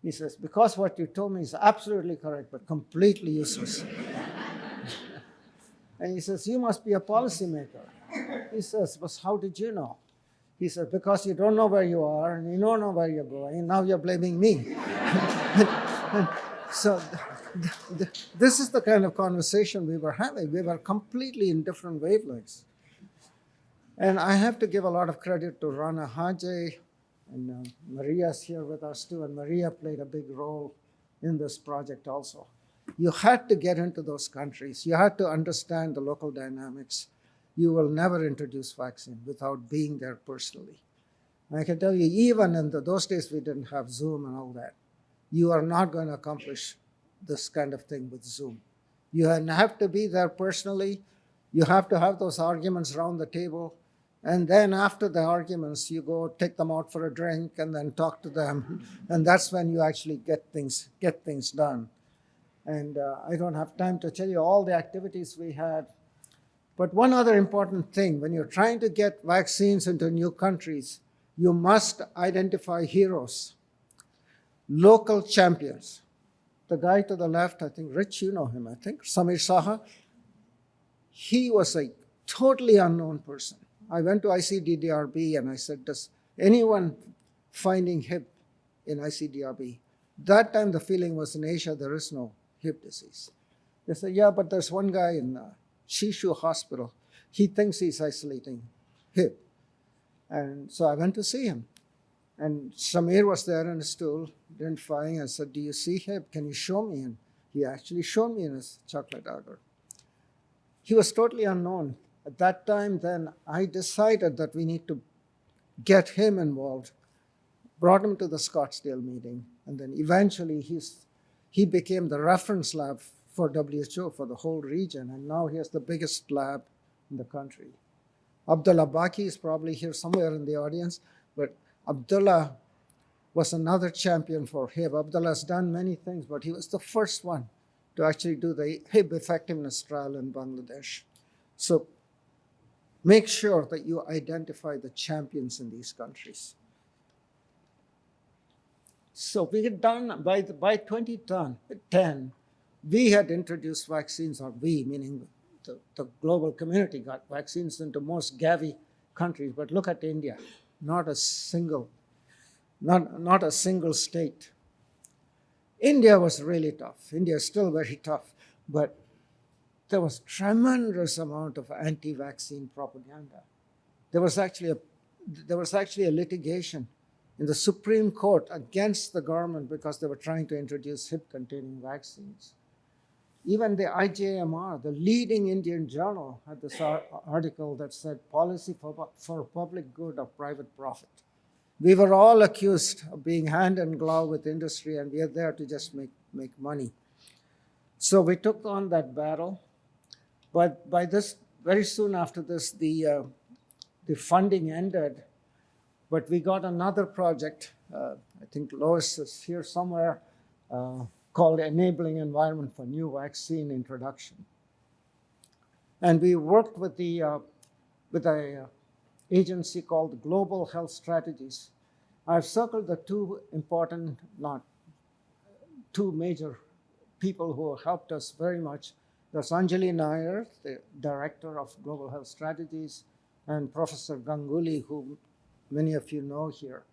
He says, because what you told me is absolutely correct, but completely useless. And he says, you must be a policymaker. He says, but how did you know? He says, because you don't know where you are and you don't know where you're going, and now you're blaming me. So this is the kind of conversation we were having. We were completely in different wavelengths. And I have to give a lot of credit to Rana Haji, and Maria's here with us too, and Maria played a big role in this project also. You had to get into those countries. You had to understand the local dynamics. You will never introduce vaccine without being there personally. And I can tell you, even in those days we didn't have Zoom and all that. You are not going to accomplish this kind of thing with Zoom. You have to be there personally. You have to have those arguments around the table. And then after the arguments, you go take them out for a drink and then talk to them. And that's when you actually get things done. And I don't have time to tell you all the activities we had. But one other important thing, when you're trying to get vaccines into new countries, you must identify heroes, local champions. The guy to the left, I think, Rich, you know him, I think, Samir Saha. He was a totally unknown person. I went to ICDDRB and I said, does anyone finding hip in ICDRB? That time the feeling was in Asia, there is no hip disease. They said, yeah, but there's one guy in Shishu Hospital. He thinks he's isolating hip. And so I went to see him. And Samir was there on a stool, identifying. I said, do you see hip? Can you show me? And he actually showed me in his chocolate agar. He was totally unknown. At that time, then I decided that we need to get him involved, brought him to the Scottsdale meeting, and then eventually he became the reference lab for WHO for the whole region, and now he has the biggest lab in the country. Abdullah Baki is probably here somewhere in the audience, but Abdullah was another champion for HIB. Abdullah has done many things, but he was the first one to actually do the HIB effectiveness trial in Bangladesh. So make sure that you identify the champions in these countries. So we had done, by 2010, we had introduced vaccines, or we, meaning the global community, got vaccines into most Gavi countries. But look at India, not a single state. India was really tough. India is still very tough, but there was tremendous amount of anti-vaccine propaganda. There was actually a litigation in the Supreme Court against the government because they were trying to introduce HIP-containing vaccines. Even the IJMR, the leading Indian journal, had this article that said policy for public good or private profit. We were all accused of being hand in glove with industry, and we are there to just make money. So we took on that battle. But by this, very soon after this, the funding ended. But we got another project, I think Lois is here somewhere, called Enabling Environment for New Vaccine Introduction. And we worked with a agency called Global Health Strategies. I've circled the two major people who helped us very much. There's Anjali Nair, the director of Global Health Strategies, and Professor Ganguly, who many of you know here.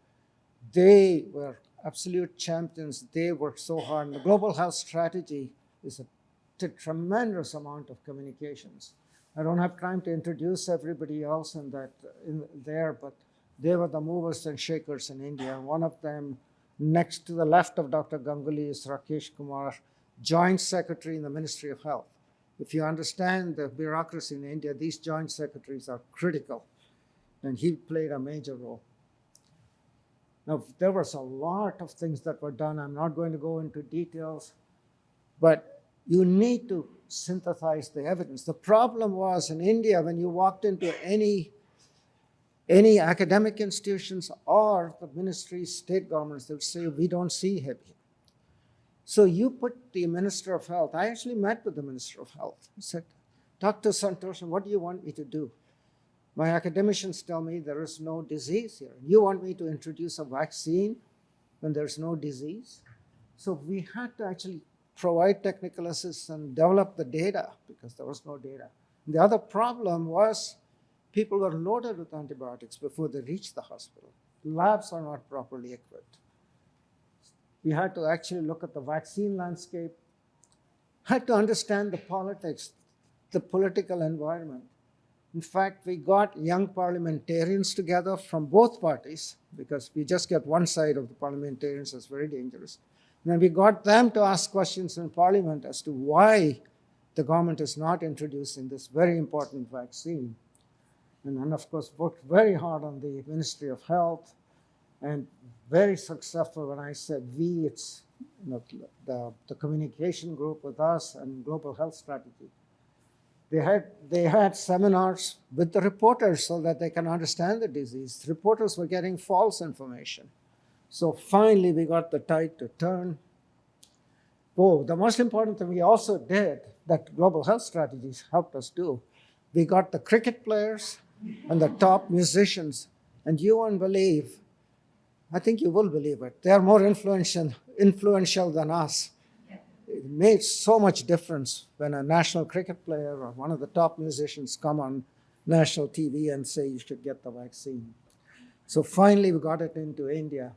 They were absolute champions. They worked so hard. And the Global Health Strategy is a tremendous amount of communications. I don't have time to introduce everybody else in there, but they were the movers and shakers in India. One of them, next to the left of Dr. Ganguly, is Rakesh Kumar, Joint Secretary in the Ministry of Health. If you understand the bureaucracy in India, these joint secretaries are critical, and he played a major role. Now, there was a lot of things that were done. I'm not going to go into details, but you need to synthesize the evidence. The problem was in India, when you walked into any academic institutions or the ministries, state governments, they'll say, we don't see HIB here. So you put the Minister of Health. I actually met with the Minister of Health. I said, Dr. Santosham, what do you want me to do? My academicians tell me there is no disease here. You want me to introduce a vaccine when there's no disease? So we had to actually provide technical assistance and develop the data because there was no data. And the other problem was people were loaded with antibiotics before they reached the hospital. Labs are not properly equipped. We had to actually look at the vaccine landscape, had to understand the politics, the political environment. In fact, we got young parliamentarians together from both parties because we just get one side of the parliamentarians. That's very dangerous. And then we got them to ask questions in Parliament as to why the government is not introducing this very important vaccine. And then, of course, worked very hard on the Ministry of Health and very successful. When I said we, it's the communication group with us and Global Health Strategy. They had seminars with the reporters so that they can understand the disease. Reporters were getting false information. So finally, we got the tide to turn. Oh, the most important thing we also did that Global Health Strategies helped us do, we got the cricket players and the top musicians. And you won't believe, I think you will believe it, they are more influential than us. It made so much difference when a national cricket player or one of the top musicians come on national TV and say you should get the vaccine. So finally we got it into India.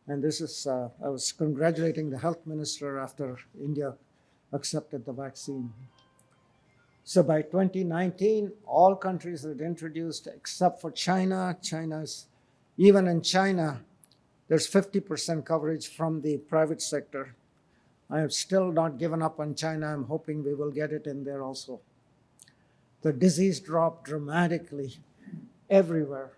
And this is, I was congratulating the health minister after India accepted the vaccine. So by 2019, all countries had introduced except for China. Even in China, there's 50% coverage from the private sector. I have still not given up on China. I'm hoping we will get it in there also. the disease dropped dramatically everywhere.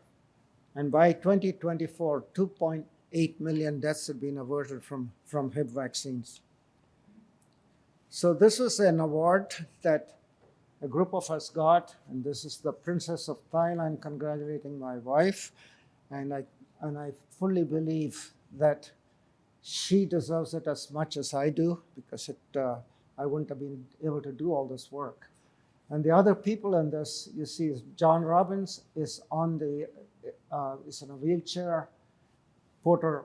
And by 2024, 2.8 million deaths had been averted from Hib vaccines. So this was an award that a group of us got, and this is the Princess of Thailand congratulating my wife. And I fully believe that she deserves it as much as I do, because I wouldn't have been able to do all this work. And the other people in this, you see, John Robbins is is in a wheelchair. Porter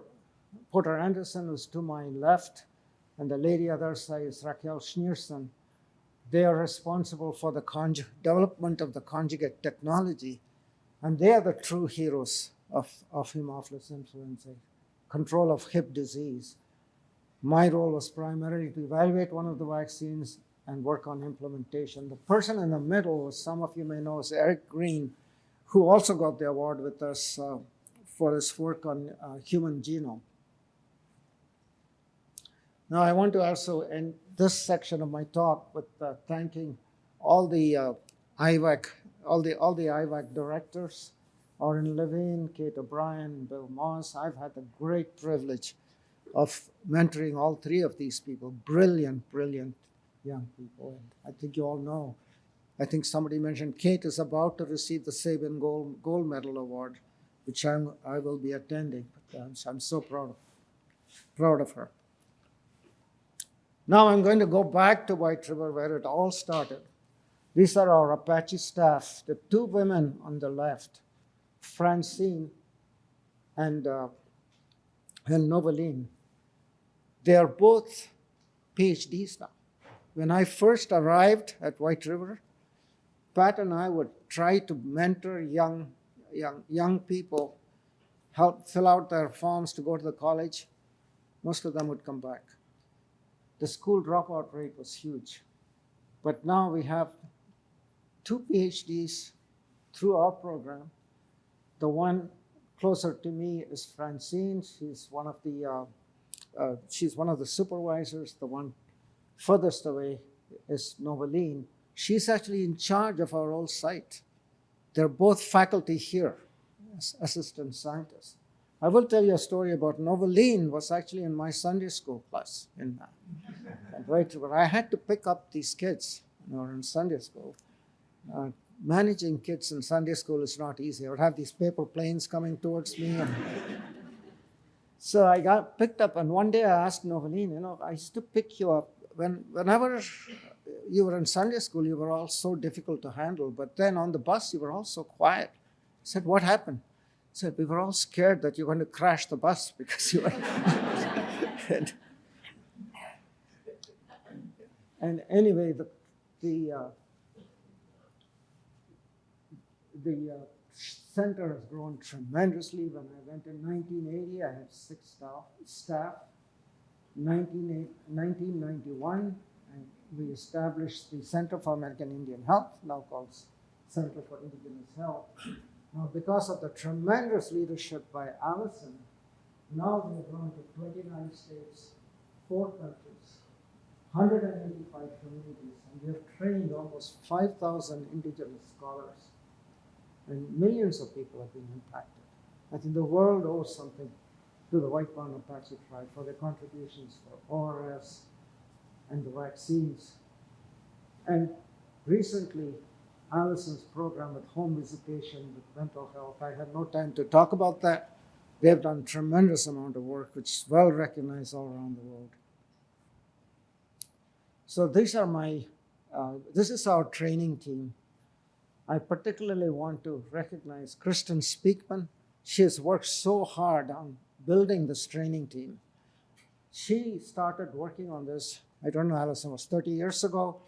Anderson is to my left, and the lady other side is Raquel Schneerson. They are responsible for the development of the conjugate technology, and they are the true heroes of Haemophilus influenzae, control of Hib disease. My role was primarily to evaluate one of the vaccines and work on implementation. The person in the middle, as some of you may know, is Eric Green, who also got the award with us for his work on human genome. Now, I want to also end this section of my talk with thanking all the IVAC, all the IVAC directors, Oren Levine, Kate O'Brien, Bill Moss. I've had the great privilege of mentoring all three of these people, brilliant young people. And I think you all know, I think somebody mentioned Kate is about to receive the Sabin Gold Medal Award, which I will be attending. I'm so proud of her. Now I'm going to go back to White River where it all started. These are our Apache staff. The two women on the left, Francine and Noveline, they are both PhDs now. When I first arrived at White River, Pat and I would try to mentor young people, help fill out their forms to go to the college. Most of them would come back. The school dropout rate was huge. But now we have 2 PhDs through our program. The one closer to me is Francine. She's one of the supervisors. The one furthest away is Noveline. She's actually in charge of our old site. They're both faculty here as assistant scientists. I will tell you a story about Noveline was actually in my Sunday school class right where I had to pick up these kids in Sunday school. Managing kids in Sunday school is not easy. I would have these paper planes coming towards me. So I got picked up, and one day I asked Noveline, I used to pick you up. Whenever you were in Sunday school, you were all so difficult to handle, but then on the bus, you were all so quiet. I said, what happened? I said, we were all scared that you're going to crash the bus because you were... and anyway, the center has grown tremendously. When I went in 1980, I had 6 staff. 1991, we established the Center for American Indian Health, now called Center for Indigenous Health. Now, because of the tremendous leadership by Allison, now we have grown to 29 states, 4 countries, 185 communities, and we have trained almost 5,000 indigenous scholars, and millions of people have been impacted. I think the world owes something to the White Mountain Apache tribe for their contributions for ORS and the vaccines. And recently, Allison's program with home visitation with mental health, I had no time to talk about that. They've done a tremendous amount of work, which is well recognized all around the world. So these are this is our training team. I particularly want to recognize Kristen Speakman. She has worked so hard on building this training team. She started working on this, I don't know, Allison, was 30 years ago.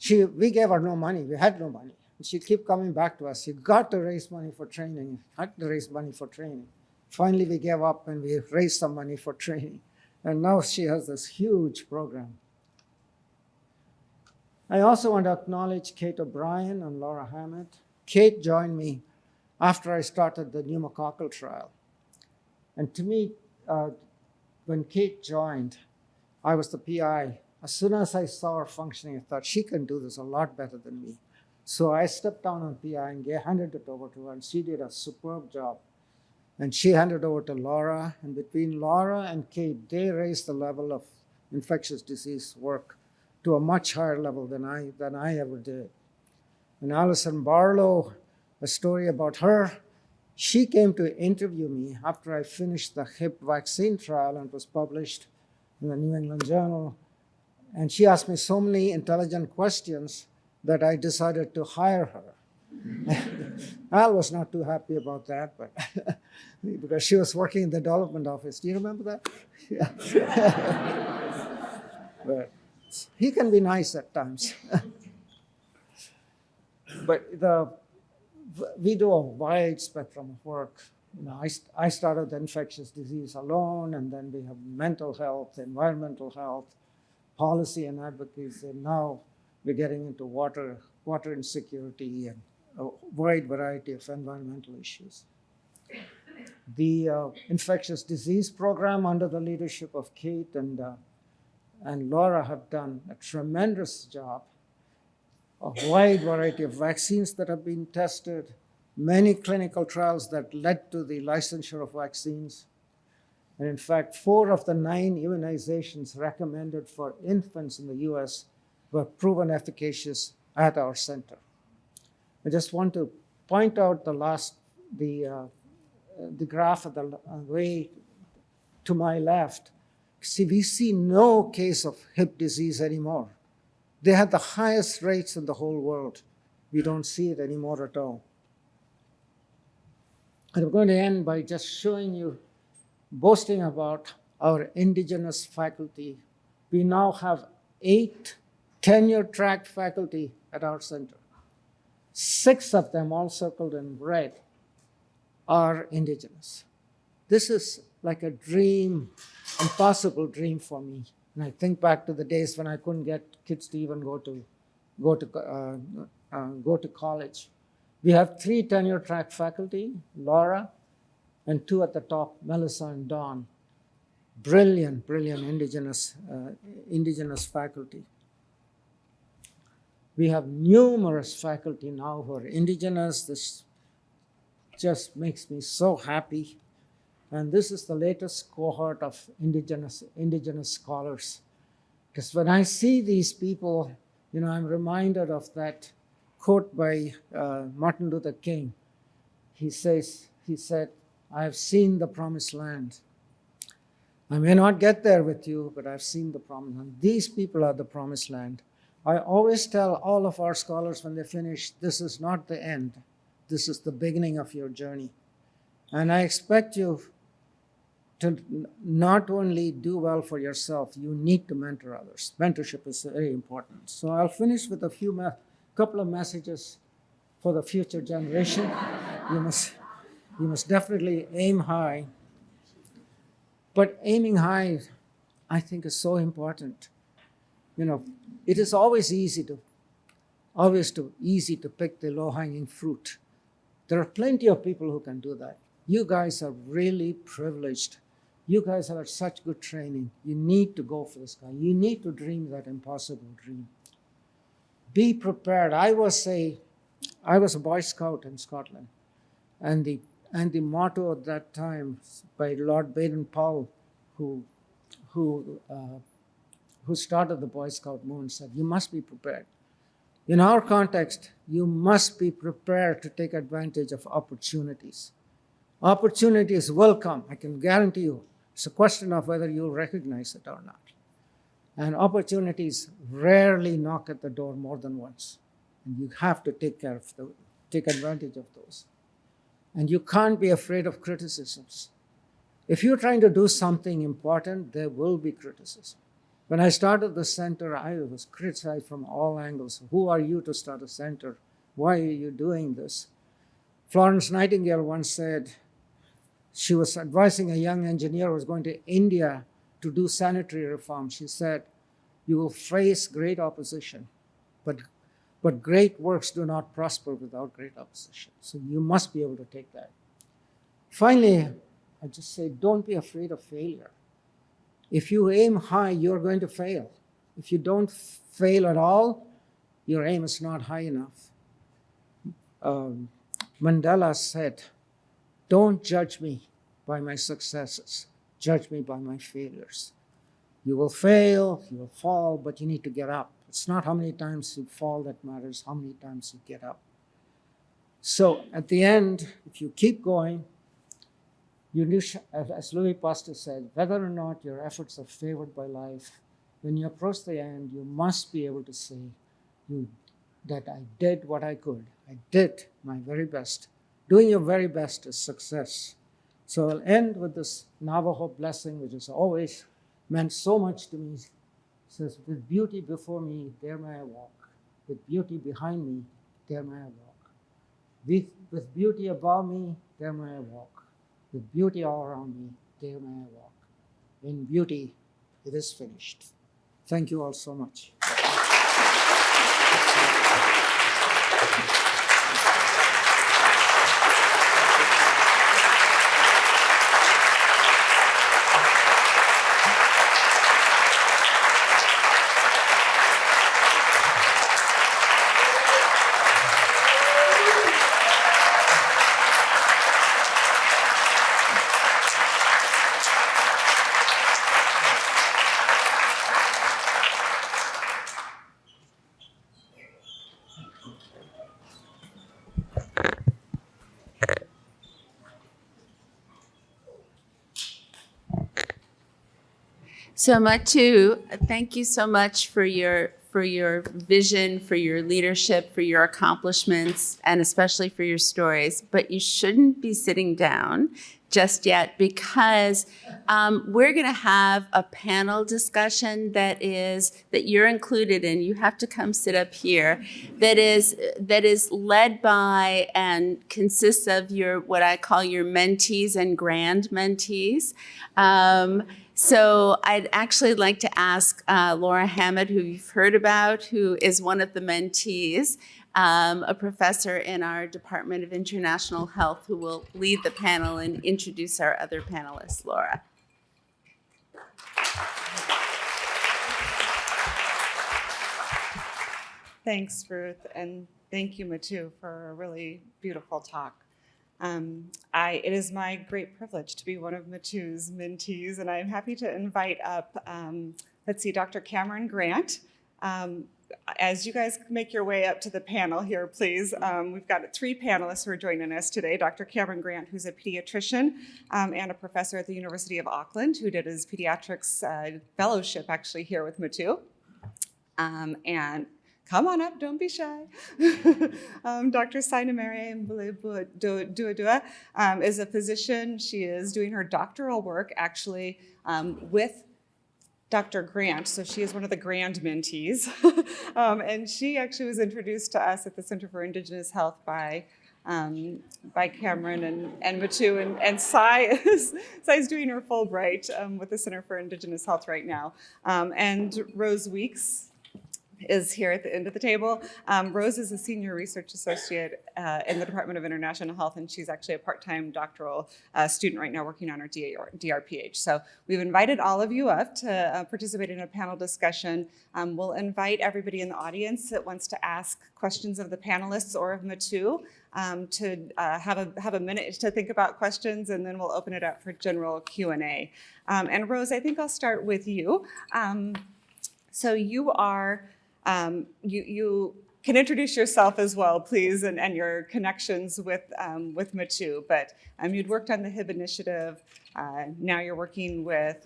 We gave her no money. We had no money. And she'd keep coming back to us. You got to raise money for training. You had to raise money for training. Finally, we gave up and we raised some money for training. And now she has this huge program. I also want to acknowledge Kate O'Brien and Laura Hammett. Kate joined me after I started the pneumococcal trial. And to me, when Kate joined, I was the PI. As soon as I saw her functioning, I thought she can do this a lot better than me. So I stepped down on PI and handed it over to her, and she did a superb job. And she handed over to Laura, and between Laura and Kate, they raised the level of infectious disease work to a much higher level than I ever did. And Alison Barlow, a story about her, she came to interview me after I finished the hip vaccine trial and was published in the New England Journal. And she asked me so many intelligent questions that I decided to hire her. Al was not too happy about that, but because she was working in the development office. Do you remember that? Yeah. But he can be nice at times. But we do a wide spectrum of work. You know, I started the infectious disease alone, and then we have mental health, environmental health, policy and advocacy, and now we're getting into water insecurity and a wide variety of environmental issues. The infectious disease program under the leadership of Kate and Laura have done a tremendous job. A wide variety of vaccines that have been tested, many clinical trials that led to the licensure of vaccines. And in fact, 4 of the 9 immunizations recommended for infants in the US were proven efficacious at our center. I just want to point out the graph of the way to my left. See, we see no case of hip disease anymore. They had the highest rates in the whole world. We don't see it anymore at all. And I'm going to end by just showing you, boasting about our Indigenous faculty. We now have 8 tenure-track faculty at our center. 6 of them, all circled in red, are Indigenous. This is like a dream, impossible dream for me. And I think back to the days when I couldn't get kids to even go to college. We have 3 tenure-track faculty, Laura, and 2 at the top, Melissa and Dawn. Brilliant Indigenous faculty. We have numerous faculty now who are Indigenous. This just makes me so happy. And this is the latest cohort of Indigenous scholars. Because when I see these people, you know, I'm reminded of that quote by Martin Luther King. He said, I have seen the promised land. I may not get there with you, but I've seen the promised land. These people are the promised land. I always tell all of our scholars when they finish, this is not the end. This is the beginning of your journey. And I expect you to not only do well for yourself, you need to mentor others. Mentorship is very important. So I'll finish with a couple of messages for the future generation. You must definitely aim high. But aiming high, I think, is so important. You know, it is always easy to pick the low-hanging fruit. There are plenty of people who can do that. You guys are really privileged. You guys have had such good training. You need to go for this guy. You need to dream that impossible dream. Be prepared. I was a Boy Scout in Scotland, and the motto at that time by Lord Baden-Powell, who started the Boy Scout movement, said, you must be prepared. In our context, you must be prepared to take advantage of opportunities. Opportunities will come, I can guarantee you. It's a question of whether you recognize it or not. And opportunities rarely knock at the door more than once. And you have to take advantage of those. And you can't be afraid of criticisms. If you're trying to do something important, there will be criticism. When I started the center, I was criticized from all angles. Who are you to start a center? Why are you doing this? Florence Nightingale once said, she was advising a young engineer who was going to India to do sanitary reform. She said, you will face great opposition, but great works do not prosper without great opposition. So you must be able to take that. Finally, I just say, don't be afraid of failure. If you aim high, you're going to fail. If you don't fail at all, your aim is not high enough. Mandela said, "Don't judge me by my successes, judge me by my failures." You will fail, you will fall, but you need to get up. It's not how many times you fall that matters, how many times you get up. So at the end, if you keep going, as Louis Pasteur said, whether or not your efforts are favored by life, when you approach the end, you must be able to say that I did what I could. I did my very best. Doing your very best is success. So I'll end with this Navajo blessing, which has always meant so much to me. It says, with beauty before me, there may I walk. With beauty behind me, there may I walk. With beauty above me, there may I walk. With beauty all around me, there may I walk. In beauty, it is finished. Thank you all so much. So Mathu, thank you so much for your vision, for your leadership, for your accomplishments, and especially for your stories. But you shouldn't be sitting down just yet, because we're going to have a panel discussion that you're included in. You have to come sit up here. That is led by and consists of what I call your mentees and grand mentees. So I'd actually like to ask Laura Hammond, who you've heard about, who is one of the mentees, a professor in our Department of International Health, who will lead the panel and introduce our other panelists. Laura. Thanks, Ruth, and thank you, Mathu, for a really beautiful talk. It is my great privilege to be one of Mathu's mentees, and I'm happy to invite up, Dr. Cameron Grant. As you guys make your way up to the panel here, please, we've got 3 panelists who are joining us today. Dr. Cameron Grant, who's a pediatrician and a professor at the University of Auckland, who did his pediatrics fellowship actually here with Mathu. And come on up, don't be shy. Dr. Sainamere Duadua is a physician. She is doing her doctoral work actually with Dr. Grant, so she is one of the grand mentees. And she actually was introduced to us at the Center for Indigenous Health by Cameron and Mathu, and Sai is doing her Fulbright with the Center for Indigenous Health right now. And Rose Weeks is here at the end of the table. Rose is a senior research associate in the Department of International Health, and she's actually a part-time doctoral student right now working on her DRPH. So we've invited all of you up to participate in a panel discussion. We'll invite everybody in the audience that wants to ask questions of the panelists or of Mathu to have a minute to think about questions, and then we'll open it up for general Q&A. And Rose, I think I'll start with you. So you are you can introduce yourself as well, please, and your connections with Mathu. But you'd worked on the HIB initiative. Now you're working with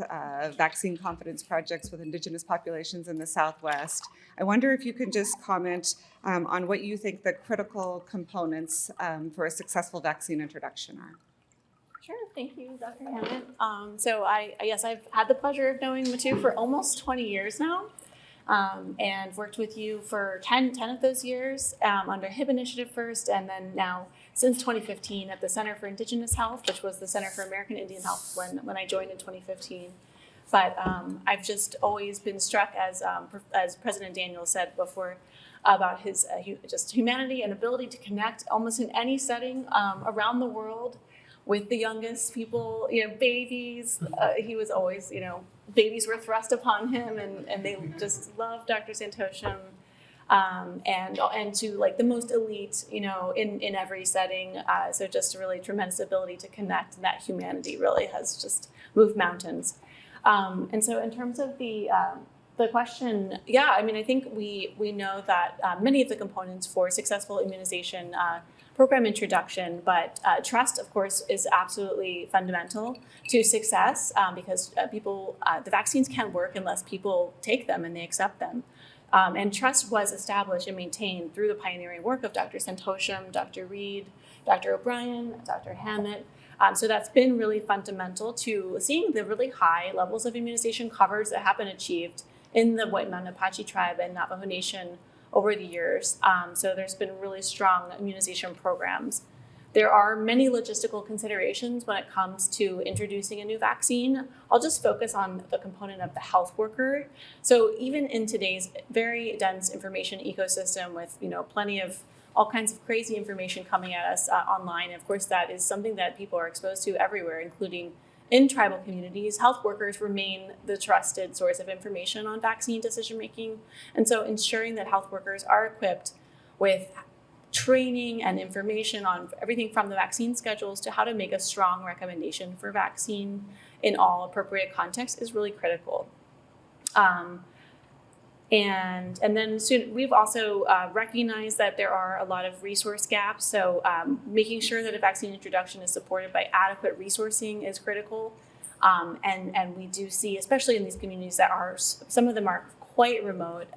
vaccine confidence projects with Indigenous populations in the Southwest. I wonder if you could just comment on what you think the critical components for a successful vaccine introduction are. Sure, thank you, Dr. Hammond. So I've had the pleasure of knowing Mathu for almost 20 years now. And worked with you for 10 of those years under HIB initiative first, and then now since 2015 at the Center for Indigenous Health, which was the Center for American Indian Health when I joined in 2015. But I've just always been struck, as President Daniel said before, about his just humanity and ability to connect almost in any setting around the world with the youngest people, babies. He was always, babies were thrust upon him, and they just loved Dr. Santosham. and to like the most elite, in every setting. So just a really tremendous ability to connect, and that humanity really has just moved mountains. And so in terms of the question, I think we know that many of the components for successful immunization program introduction, but trust, of course, is absolutely fundamental to success because the vaccines can't work unless people take them and they accept them. And trust was established and maintained through the pioneering work of Dr. Santosham, Dr. Reed, Dr. O'Brien, Dr. Hammett. So that's been really fundamental to seeing the really high levels of immunization coverage that have been achieved in the White Mountain Apache tribe and Navajo Nation over the years. So there's been really strong immunization programs. There are many logistical considerations when it comes to introducing a new vaccine. I'll just focus on the component of the health worker. So even in today's very dense information ecosystem with plenty of all kinds of crazy information coming at us online, of course that is something that people are exposed to everywhere, including in tribal communities. Health workers remain the trusted source of information on vaccine decision making. And so ensuring that health workers are equipped with training and information on everything from the vaccine schedules to how to make a strong recommendation for vaccine in all appropriate contexts is really critical. And then soon, we've also recognized that there are a lot of resource gaps. So making sure that a vaccine introduction is supported by adequate resourcing is critical. And we do see, especially in these communities that some of them are quite remote,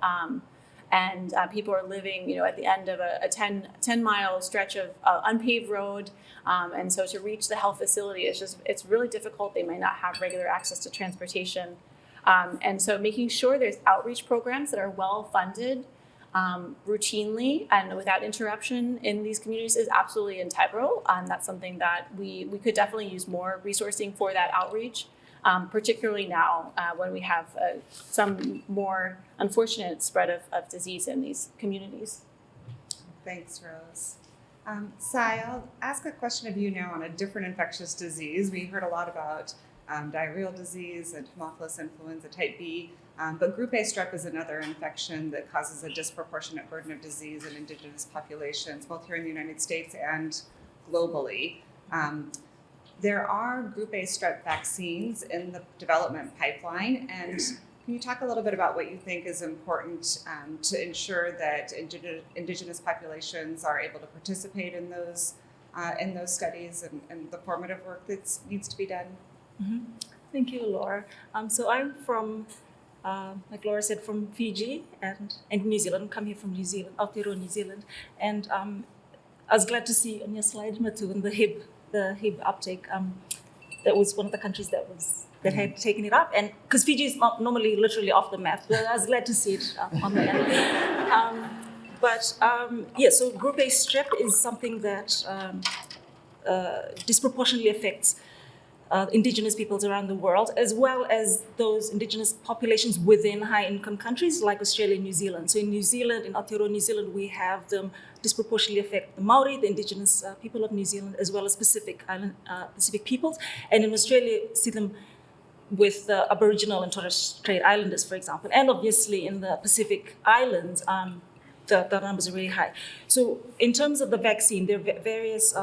and people are living, at the end of a 10-mile stretch of unpaved road. And so to reach the health facility, it's really difficult. They might not have regular access to transportation. And so making sure there's outreach programs that are well funded routinely and without interruption in these communities is absolutely integral. That's something that we could definitely use more resourcing for that outreach. Particularly now when we have some more unfortunate spread of disease in these communities. Thanks, Rose. Sai, I'll ask a question of you now on a different infectious disease. We heard a lot about diarrheal disease and Haemophilus influenza type B, but Group A strep is another infection that causes a disproportionate burden of disease in Indigenous populations, both here in the United States and globally. There are Group A strep vaccines in the development pipeline, and can you talk a little bit about what you think is important to ensure that Indigenous populations are able to participate in those studies and the formative work that needs to be done? Mm-hmm. Thank you, Laura. So I'm from, like Laura said, from Fiji and New Zealand. Come here from New Zealand, Aotearoa, New Zealand, and I was glad to see on your slide, Mathu, and the Hib uptake. That was one of the countries that had taken it up, and because Fiji is not normally literally off the map, but I was glad to see it on the map. So Group A strep is something that disproportionately affects Indigenous peoples around the world, as well as those Indigenous populations within high-income countries like Australia and New Zealand. So in New Zealand, in Aotearoa, New Zealand, we have them disproportionately affect the Maori, the Indigenous people of New Zealand, as well as Pacific peoples. And in Australia, see them with the Aboriginal and Torres Strait Islanders, for example. And obviously in the Pacific Islands, the numbers are really high. So in terms of the vaccine, there are various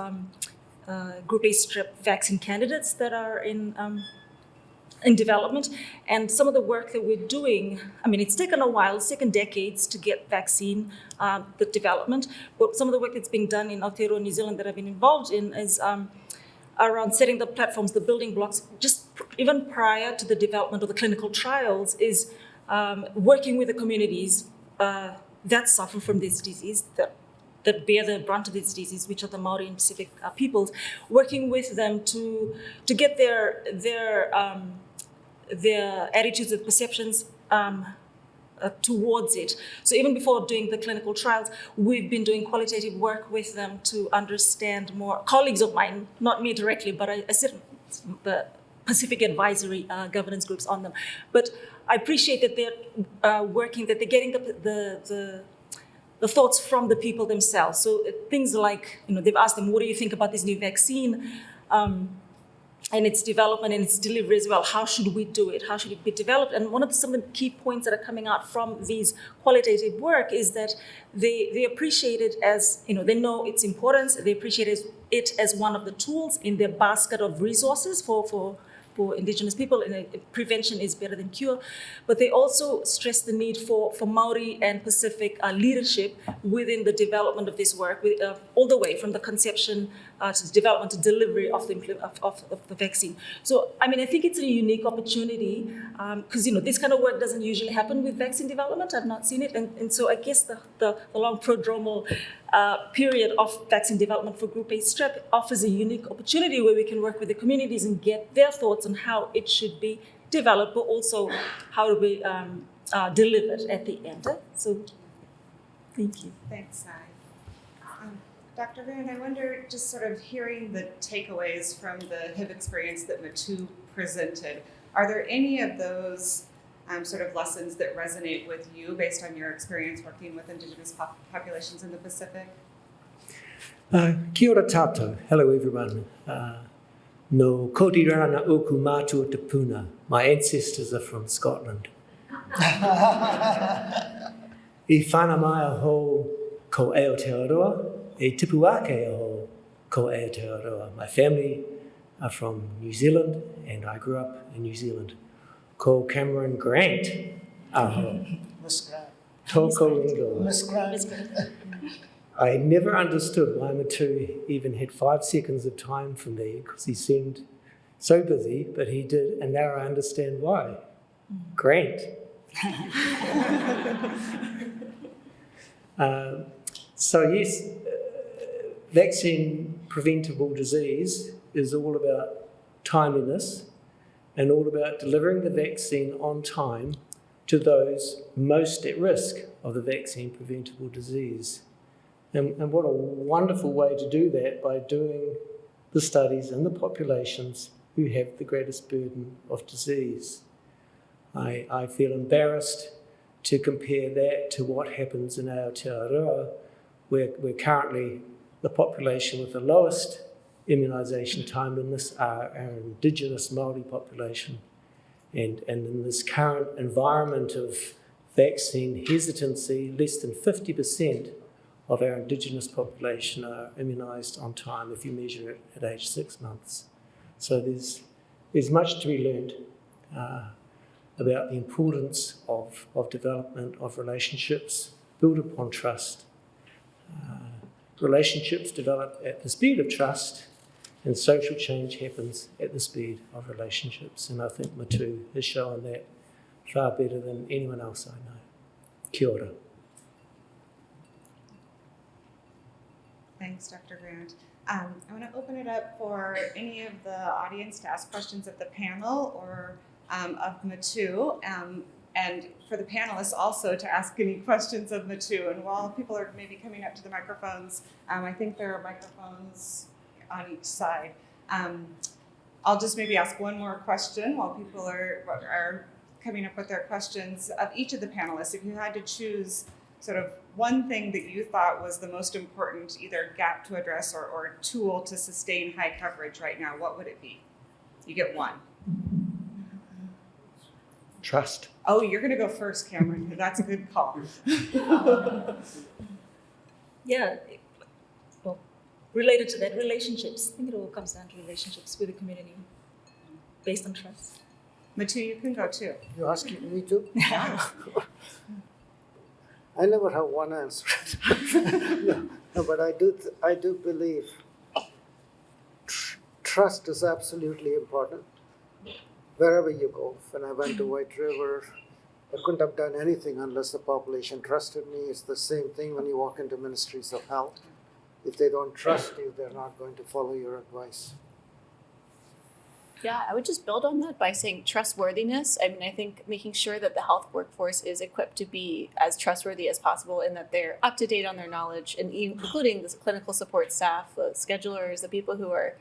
Group A strep vaccine candidates that are in development, and some of the work that we're doing, it's taken a while, it's taken decades to get vaccine the development, but some of the work that's being done in Aotearoa, New Zealand that I've been involved in is around setting the platforms, the building blocks, just even prior to the development of the clinical trials, is working with the communities that suffer from this disease, that bear the brunt of this disease, which are the Maori and Pacific peoples, working with them to get their attitudes and perceptions towards it. So even before doing the clinical trials, we've been doing qualitative work with them to understand more. Colleagues of mine, not me directly, but I sit in the Pacific Advisory governance groups on them. But I appreciate that they're working, that they're getting the thoughts from the people themselves. So things like, they've asked them, what do you think about this new vaccine? and its development and its delivery as well. How should we do it? How should it be developed? And one of some of the key points that are coming out from these qualitative work is that they appreciate it as, they know its importance. They appreciate it as one of the tools in their basket of resources for Indigenous people, and prevention is better than cure. But they also stress the need for Maori and Pacific leadership within the development of this work, all the way from the conception to the development to delivery of the vaccine. So, I think it's a unique opportunity because, this kind of work doesn't usually happen with vaccine development. I've not seen it. And so I guess the long prodromal period of vaccine development for Group A strep offers a unique opportunity where we can work with the communities and get their thoughts on how it should be developed, but also how to be delivered at the end. So, thank you. Thanks, Sai. Dr. Grant, I wonder, just sort of hearing the takeaways from the HIV experience that Mathu presented, are there any of those sort of lessons that resonate with you based on your experience working with Indigenous populations in the Pacific? Kia ora tātou. Hello, everyone. No kotirana oku mātua te puna. My ancestors are from Scotland. I whanamai ho ko Aotearoa, e tipuake ho ko Aotearoa. My family are from New Zealand, and I grew up in New Zealand. Ko Cameron Grant aho. Miss Grant. Toko ingoa. Miss Grant. I never understood why Mathu even had 5 seconds of time for me, because he seemed so busy, but he did, and now I understand why. Grant. So yes, vaccine preventable disease is all about timeliness and all about delivering the vaccine on time to those most at risk of the vaccine preventable disease. And what a wonderful way to do that, by doing the studies in the populations who have the greatest burden of disease. I feel embarrassed to compare that to what happens in Aotearoa, where currently the population with the lowest immunisation timeliness are our Indigenous Māori population. And in this current environment of vaccine hesitancy, less than 50% of our Indigenous population are immunised on time if you measure it at age 6 months. So there's much to be learned about the importance of development of relationships built upon trust. Relationships develop at the speed of trust, and social change happens at the speed of relationships. And I think Mathu has shown that far better than anyone else I know. Kia ora. Thanks, Dr. Grant. I want to open it up for any of the audience to ask questions of the panel or of Mathu, and for the panelists also to ask any questions of Mathu. And while people are maybe coming up to the microphones, I think there are microphones on each side. I'll just maybe ask one more question while people are coming up with their questions of each of the panelists. If you had to choose sort of one thing that you thought was the most important, either gap to address or tool to sustain high coverage right now, what would it be? You get one. Trust. Oh, you're going to go first, Cameron. That's a good call. Yeah, well, related to that, relationships. I think it all comes down to relationships with the community based on trust. Mathu, you can go too. You're asking me too? I never have one answer. No, but I do believe trust is absolutely important. Wherever you go, when I went to White River, I couldn't have done anything unless the population trusted me. It's the same thing when you walk into ministries of health. If they don't trust you, they're not going to follow your advice. Yeah, I would just build on that by saying trustworthiness. I mean, I think making sure that the health workforce is equipped to be as trustworthy as possible and that they're up to date on their knowledge, and including the clinical support staff, the schedulers, the people who are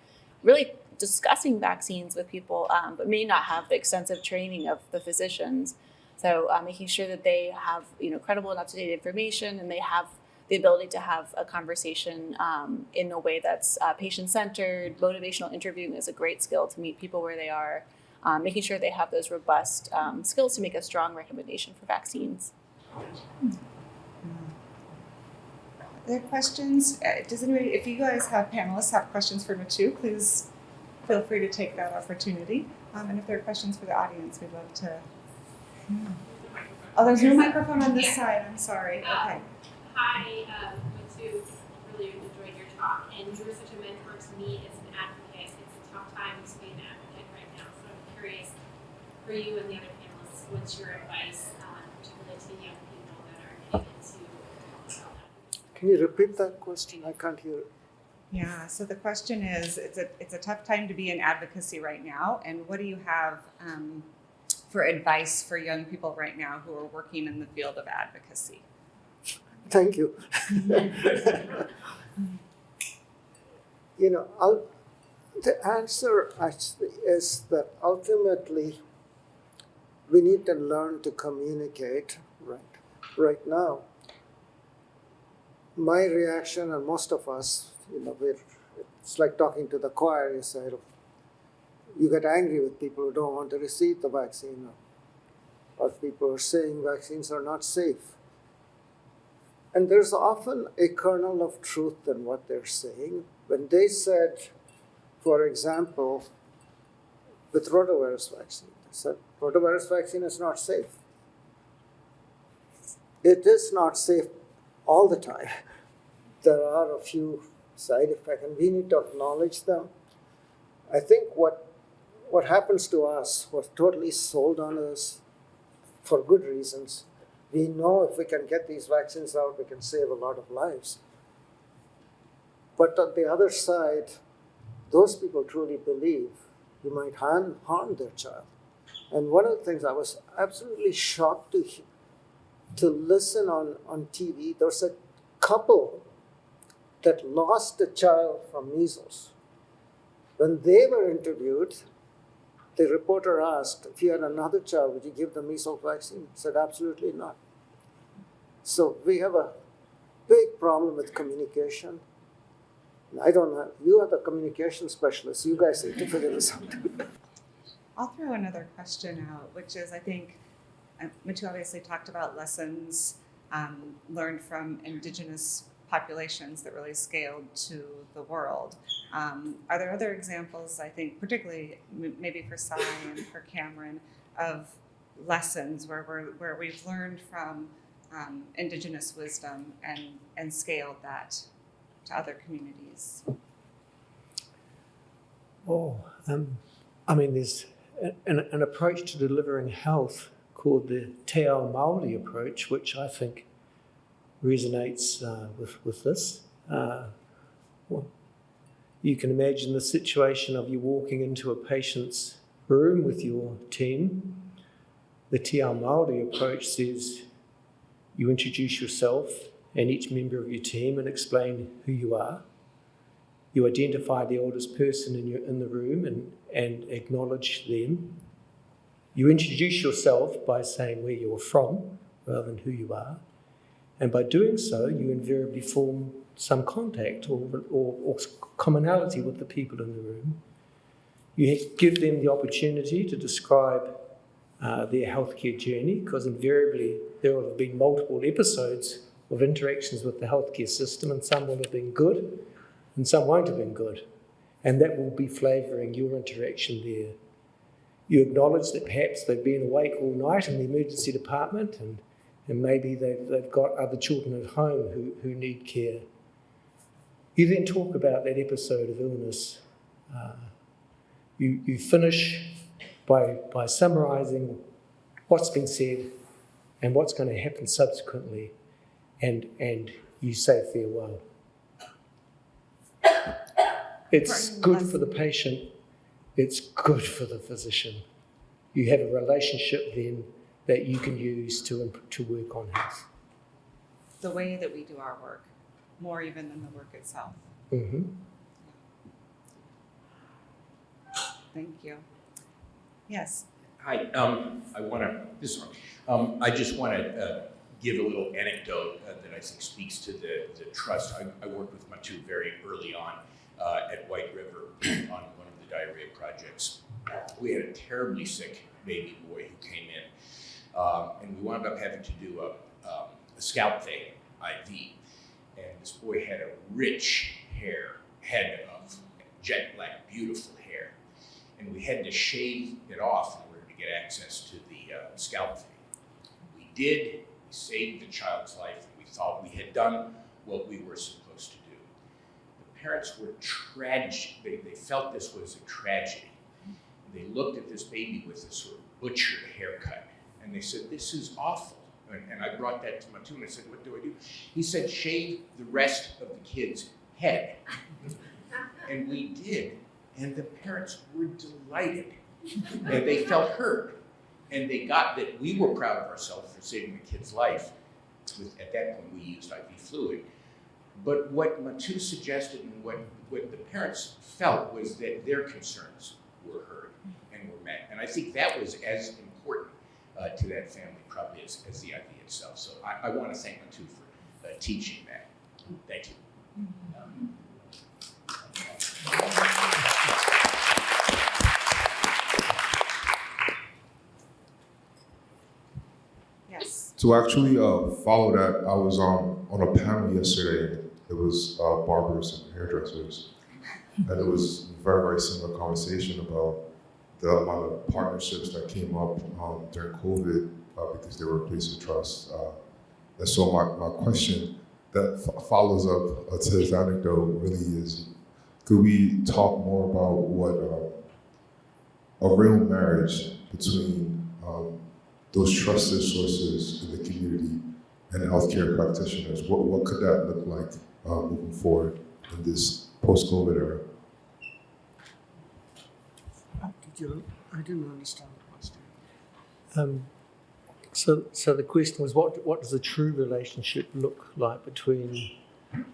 really discussing vaccines with people, but may not have the extensive training of the physicians. So making sure that they have credible and up-to-date information, and they have the ability to have a conversation in a way that's patient-centered. Motivational interviewing is a great skill to meet people where they are, making sure they have those robust skills to make a strong recommendation for vaccines. Are there questions? Does anybody, if you guys have panelists have questions for Mathu, please feel free to take that opportunity. And if there are questions for the audience, we'd love to. Oh, there's no microphone on this side. I'm sorry. Okay. Hi, Mathu. Really enjoyed your talk, and you were such a mentor to me as an advocate. It's a tough time to be an advocate right now, so I'm curious for you and the other panelists, what's your advice, particularly to young people that are getting into advocacy? Can you repeat that question? I can't hear it. Yeah. So the question is, it's a tough time to be in advocacy right now, and what do you have for advice for young people right now who are working in the field of advocacy? Thank you. You know, the answer actually is that ultimately we need to learn to communicate right now. My reaction, and most of us, you know, it's like talking to the choir. You say, you get angry with people who don't want to receive the vaccine, or people are saying vaccines are not safe. And there's often a kernel of truth in what they're saying. When they said, for example, with rotavirus vaccine, they said, rotavirus vaccine is not safe. It is not safe all the time. There are a few side effects, and we need to acknowledge them. I think what happens to us, we're totally sold on this for good reasons. We know if we can get these vaccines out, we can save a lot of lives. But on the other side, those people truly believe you might harm their child. And one of the things I was absolutely shocked to listen on TV, there was a couple that lost a child from measles. When they were interviewed, the reporter asked, if you had another child, would you give the measles vaccine? He said, absolutely not. So we have a big problem with communication. I don't know, you are the communication specialist, you guys need to figure this out. I'll throw another question out, which is, I think, Mathu obviously talked about lessons learned from Indigenous populations that really scaled to the world. Are there other examples, I think, particularly maybe for Sai and for Cameron, of lessons where we've learned from Indigenous wisdom and scaled that to other communities? I mean, there's an approach to delivering health called the Te Ao Māori approach, which I think resonates with this. Well, you can imagine the situation of you walking into a patient's room with your team. The Te Ao Māori approach says you introduce yourself and each member of your team and explain who you are. You identify the oldest person in the room and acknowledge them. You introduce yourself by saying where you're from rather than who you are. And by doing so, you invariably form some contact or commonality with the people in the room. You give them the opportunity to describe their healthcare journey, because invariably there will have been multiple episodes of interactions with the healthcare system, and some will have been good and some won't have been good. And that will be flavouring your interaction there. You acknowledge that perhaps they've been awake all night in the emergency department and maybe they've got other children at home who need care. You then talk about that episode of illness. You finish by summarising what's been said and what's going to happen subsequently, and you say farewell. It's good for the patient, it's good for the physician. You have a relationship then that you can use to work on health. The way that we do our work, more even than the work itself. Mm-hmm. Thank you. Yes. Hi, I just want to give a little anecdote that I think speaks to the trust. I worked with Mathu very early on at White River on one of the diarrhea projects. We had a terribly sick baby boy who came in, and we wound up having to do a scalp vein IV. And this boy had a rich head of jet black, beautiful hair. And we had to shave it off in order to get access to the scalp vein. We did. We saved the child's life, and we thought we had done what we were supposed to do. The parents were tragic. They felt this was a tragedy. They looked at this baby with this sort of butchered haircut, and they said, "This is awful." And I brought that to Mathu, and I said, "What do I do?" He said, "Shave the rest of the kid's head." And we did, and the parents were delighted, and they felt hurt, and they got that we were proud of ourselves for saving the kid's life. At that point, we used IV fluid. But what Mathu suggested and what the parents felt was that their concerns were heard and were met. And I think that was as important to that family probably as the IV itself. So I want to thank Mathu for teaching that. Thank you. Yes. To actually follow that, I was on a panel yesterday. It was barbers and hairdressers, and it was a very, very similar conversation about the amount of partnerships that came up during COVID because they were a place of trust. And so my question that follows up to this anecdote really is, could we talk more about what a real marriage between those trusted sources in the community and healthcare practitioners, what could that look like moving forward in this post-COVID era? I didn't understand the question. So the question was, what does a true relationship look like between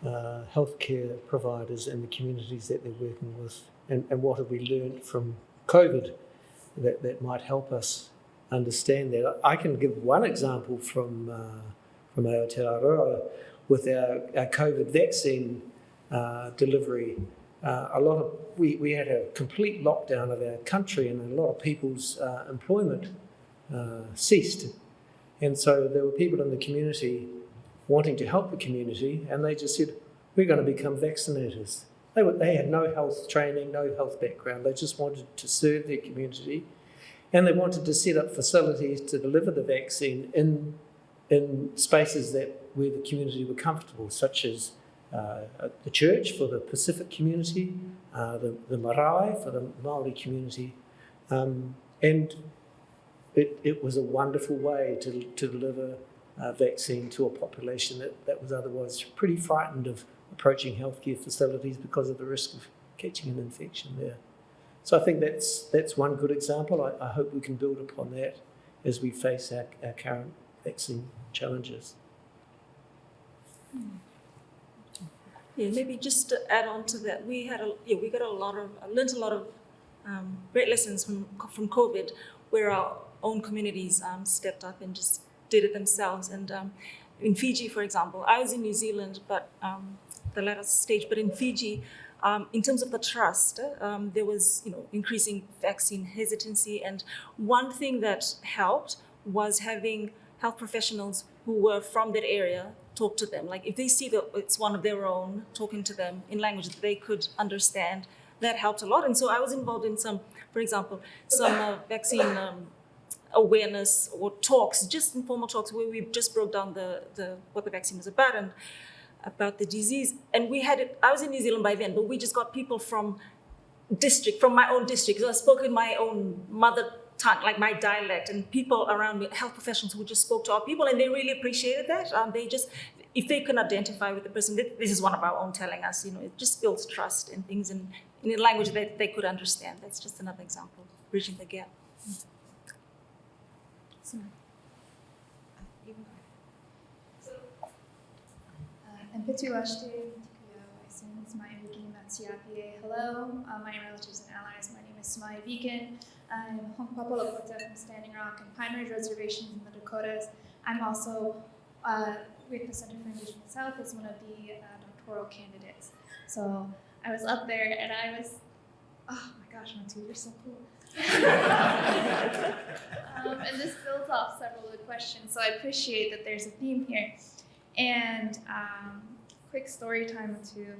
healthcare providers and the communities that they're working with, and what have we learned from COVID that might help us understand that? I can give one example from Aotearoa with our COVID vaccine delivery. We had a complete lockdown of our country, and a lot of people's employment ceased. And so there were people in the community wanting to help the community, and they just said, "We're going to become vaccinators." They had no health training, no health background. They just wanted to serve their community, and they wanted to set up facilities to deliver the vaccine in spaces where the community were comfortable, such as the church for the Pacific community, the marae for the Māori community, and it was a wonderful way to deliver a vaccine to a population that was otherwise pretty frightened of approaching healthcare facilities because of the risk of catching an infection there. So I think that's one good example. I hope we can build upon that as we face our current vaccine challenges. Yeah, maybe just to add on to that, we learned a lot of great lessons from COVID, where our own communities stepped up and just did it themselves. And in Fiji, for example, I was in New Zealand, but the latter stage. But in Fiji, in terms of the trust, there was increasing vaccine hesitancy, and one thing that helped was having health professionals who were from that area talk to them. Like if they see that it's one of their own, talking to them in language that they could understand, that helped a lot. And so I was involved in some vaccine awareness or talks, just informal talks where we just broke down what the vaccine was about and about the disease. And we had it, I was in New Zealand by then, but we just got people from my own district. So I spoke in my own mother tongue, like my dialect, and people around me, health professionals who just spoke to our people, and they really appreciated that. If they can identify with the person, this is one of our own telling us, it just builds trust in things in a language that they could understand. That's just another example, bridging the gap. Empitu Ashte, Tikuya, Waisin, Smai Vikin, Matsiapie. Hello, my relatives and allies. My name is Smai Vikin. I'm Hongpapa Lakota from Standing Rock and Pine Ridge Reservations in the Dakotas. I'm also with the Center for Indigenous Health as one of the doctoral candidates. So I was up there and I was, oh my gosh, Mathu, you're so cool. And this builds off several of the questions, so I appreciate that there's a theme here. And quick story time too.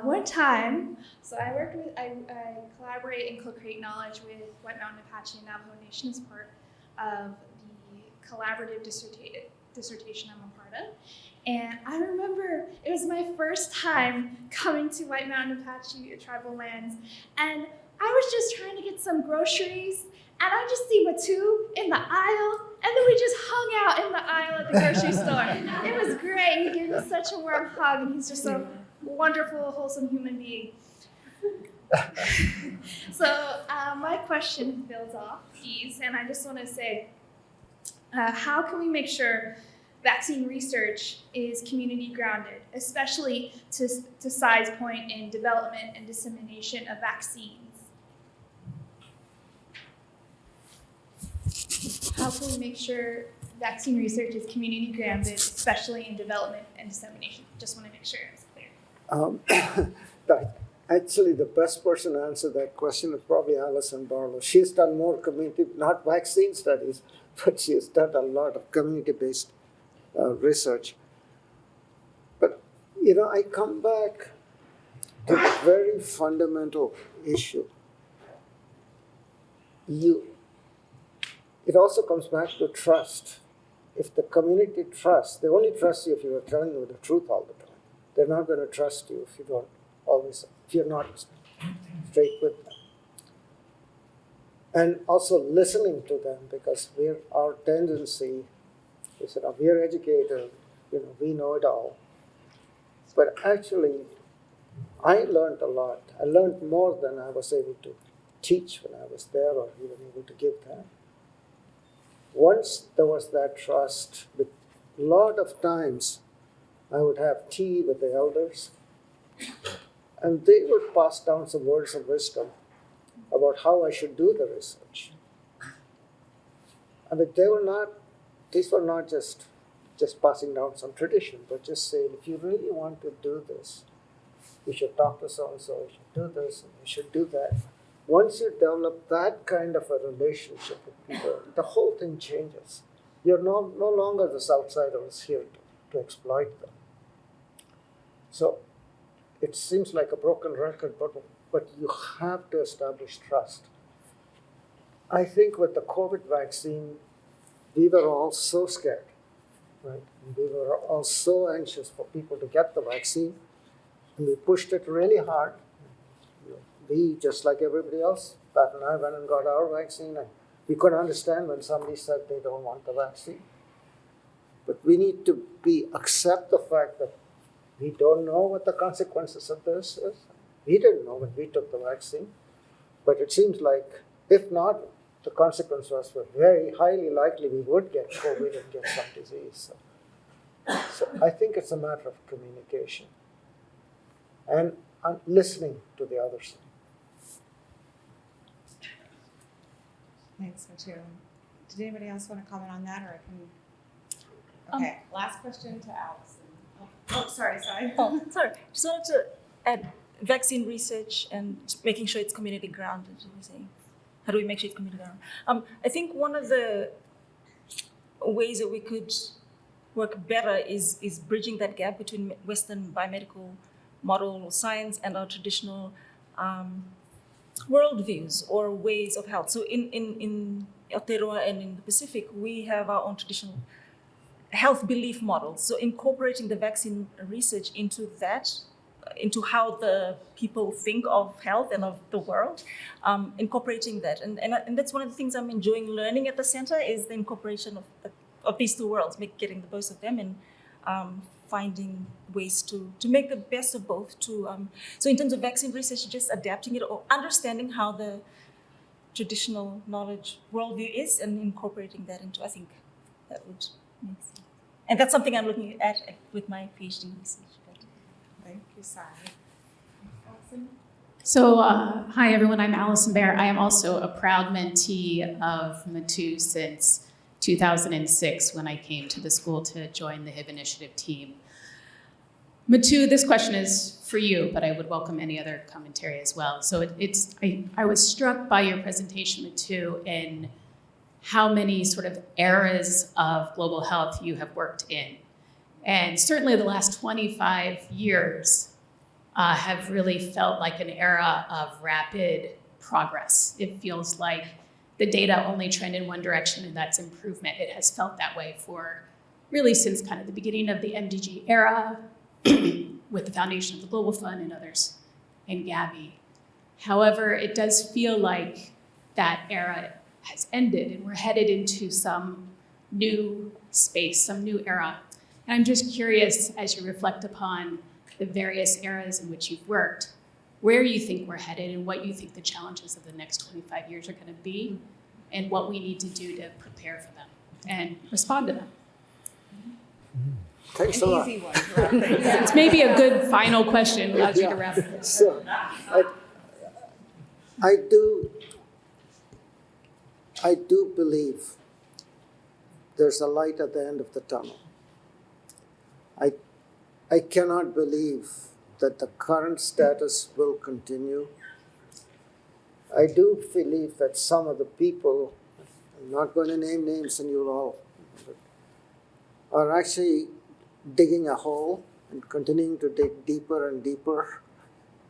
One time, so I collaborate and co-create knowledge with White Mountain Apache and Navajo Nation as part of the collaborative dissertation I'm a part of. And I remember it was my first time coming to White Mountain Apache tribal lands, and I was just trying to get some groceries, and I just see Mathu in the aisle, and then we just hung out in the aisle at the grocery store. It was great. He gave me such a warm hug, and he's just a wonderful, wholesome human being. So my question builds off these, and I just want to say, how can we make sure vaccine research is community grounded, especially to Sai's point in development and dissemination of vaccines? How can we make sure vaccine research is community grounded, especially in development and dissemination? Just want to make sure it's clear. Actually, the best person to answer that question is probably Alison Barlow. She's done more community, not vaccine studies, but she has done a lot of community-based research. But, I come back to a very fundamental issue. It also comes back to trust. If the community trusts, they only trust you if you are telling them the truth all the time. They're not going to trust you if you're not straight with them. And also listening to them, because our tendency is that we're educated, we know it all. But actually, I learned a lot. I learned more than I was able to teach when I was there or even able to give them. Once there was that trust, a lot of times I would have tea with the elders, and they would pass down some words of wisdom about how I should do the research. I mean, these were not just passing down some tradition, but just saying, if you really want to do this, you should talk to so-and-so, you should do this, and you should do that. Once you develop that kind of a relationship with people, the whole thing changes. You're no longer this outsider who's here to exploit them. So it seems like a broken record, but you have to establish trust. I think with the COVID vaccine, we were all so scared, right? We were all so anxious for people to get the vaccine, and we pushed it really hard. We, just like everybody else, Pat and I went and got our vaccine, and we couldn't understand when somebody said they don't want the vaccine. But we need to accept the fact that we don't know what the consequences of this is. We didn't know when we took the vaccine, but it seems like, if not, the consequences were very highly likely we would get COVID and get some disease. So I think it's a matter of communication and listening to the other side. Thanks, Mathu. Did anybody else want to comment on that, or I can? Okay, last question to Allison. Oh, sorry. Oh, sorry. Just wanted to add vaccine research and making sure it's community grounded. How do we make sure it's community grounded? I think one of the ways that we could work better is bridging that gap between Western biomedical model science and our traditional worldviews or ways of health. So in Aotearoa and in the Pacific, we have our own traditional health belief models. So incorporating the vaccine research into that, into how the people think of health and of the world, incorporating that. And that's one of the things I'm enjoying learning at the center is the incorporation of these two worlds, getting the both of them and finding ways to make the best of both. So in terms of vaccine research, just adapting it or understanding how the traditional knowledge worldview is and incorporating that into, I think that would make sense. And that's something I'm looking at with my PhD research. Thank you, Sai. So, hi everyone, I'm Allison Bear. I am also a proud mentee of Mathu since 2006 when I came to the school to join the HIV initiative team. Mathu, this question is for you, but I would welcome any other commentary as well. So I was struck by your presentation, Mathu, in how many sort of eras of global health you have worked in. And certainly the last 25 years have really felt like an era of rapid progress. It feels like the data only trend in one direction, and that's improvement. It has felt that way for really since kind of the beginning of the MDG era, with the foundation of the Global Fund and others, and Gavi. However, it does feel like that era has ended and we're headed into some new space, some new era. And I'm just curious, as you reflect upon the various eras in which you've worked, where you think we're headed and what you think the challenges of the next 25 years are going to be, and what we need to do to prepare for them and respond to them. Thanks a lot. Easy one to wrap things up. It's maybe a good final question without you to wrap it up. So, I do believe there's a light at the end of the tunnel. I cannot believe that the current status will continue. I do believe that some of the people, I'm not going to name names and you'll all, are actually digging a hole and continuing to dig deeper and deeper.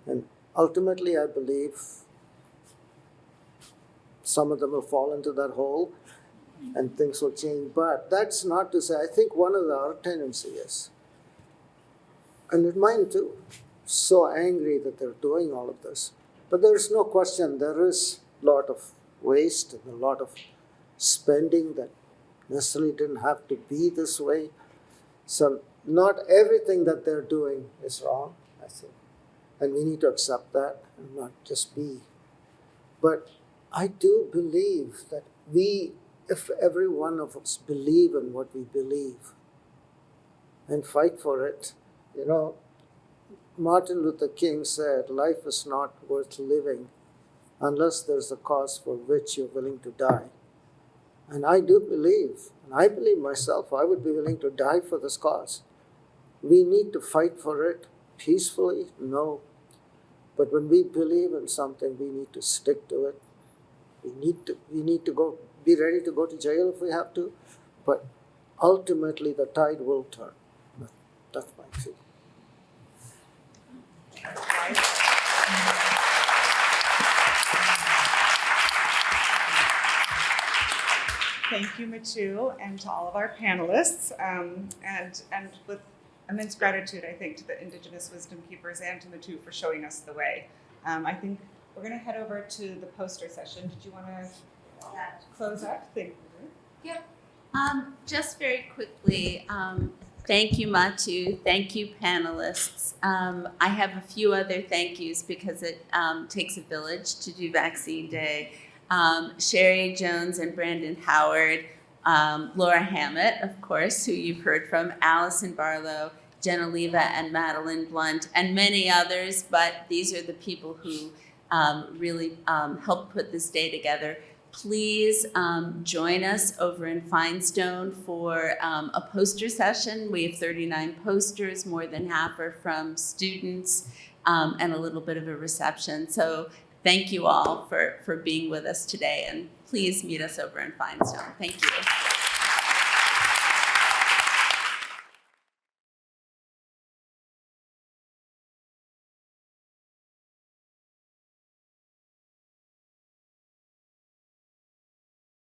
And ultimately, I believe some of them will fall into that hole and things will change. But that's not to say, I think one of our tendency is, and with mine too, so angry that they're doing all of this. But there's no question there is a lot of waste and a lot of spending that necessarily didn't have to be this way. So not everything that they're doing is wrong, I think. And we need to accept that and not just be. But I do believe that if every one of us believe in what we believe and fight for it, you know, Martin Luther King said, life is not worth living unless there's a cause for which you're willing to die. And I do believe, and I believe myself, I would be willing to die for this cause. We need to fight for it peacefully, no. But when we believe in something, we need to stick to it. We need to go, be ready to go to jail if we have to, but ultimately the tide will turn. That's my feeling. Thank you, Mathu, and to all of our panelists, and with immense gratitude, I think, to the Indigenous Wisdom Keepers and to Mathu for showing us the way. I think we're going to head over to the poster session. Did you want to close up? Thank you. Yeah. Just very quickly, thank you, Mathu. Thank you, panelists. I have a few other thank yous because it takes a village to do Vaccine Day. Sherry Jones and Brandon Howard, Laura Hammett, of course, who you've heard from, Allison Barlow, Geneleva and Madeline Blunt, and many others, but these are the people who really helped put this day together. Please join us over in Finestone for a poster session. We have 39 posters, more than half are from students, and a little bit of a reception. So thank you all for being with us today, and please meet us over in Finestone. Thank you.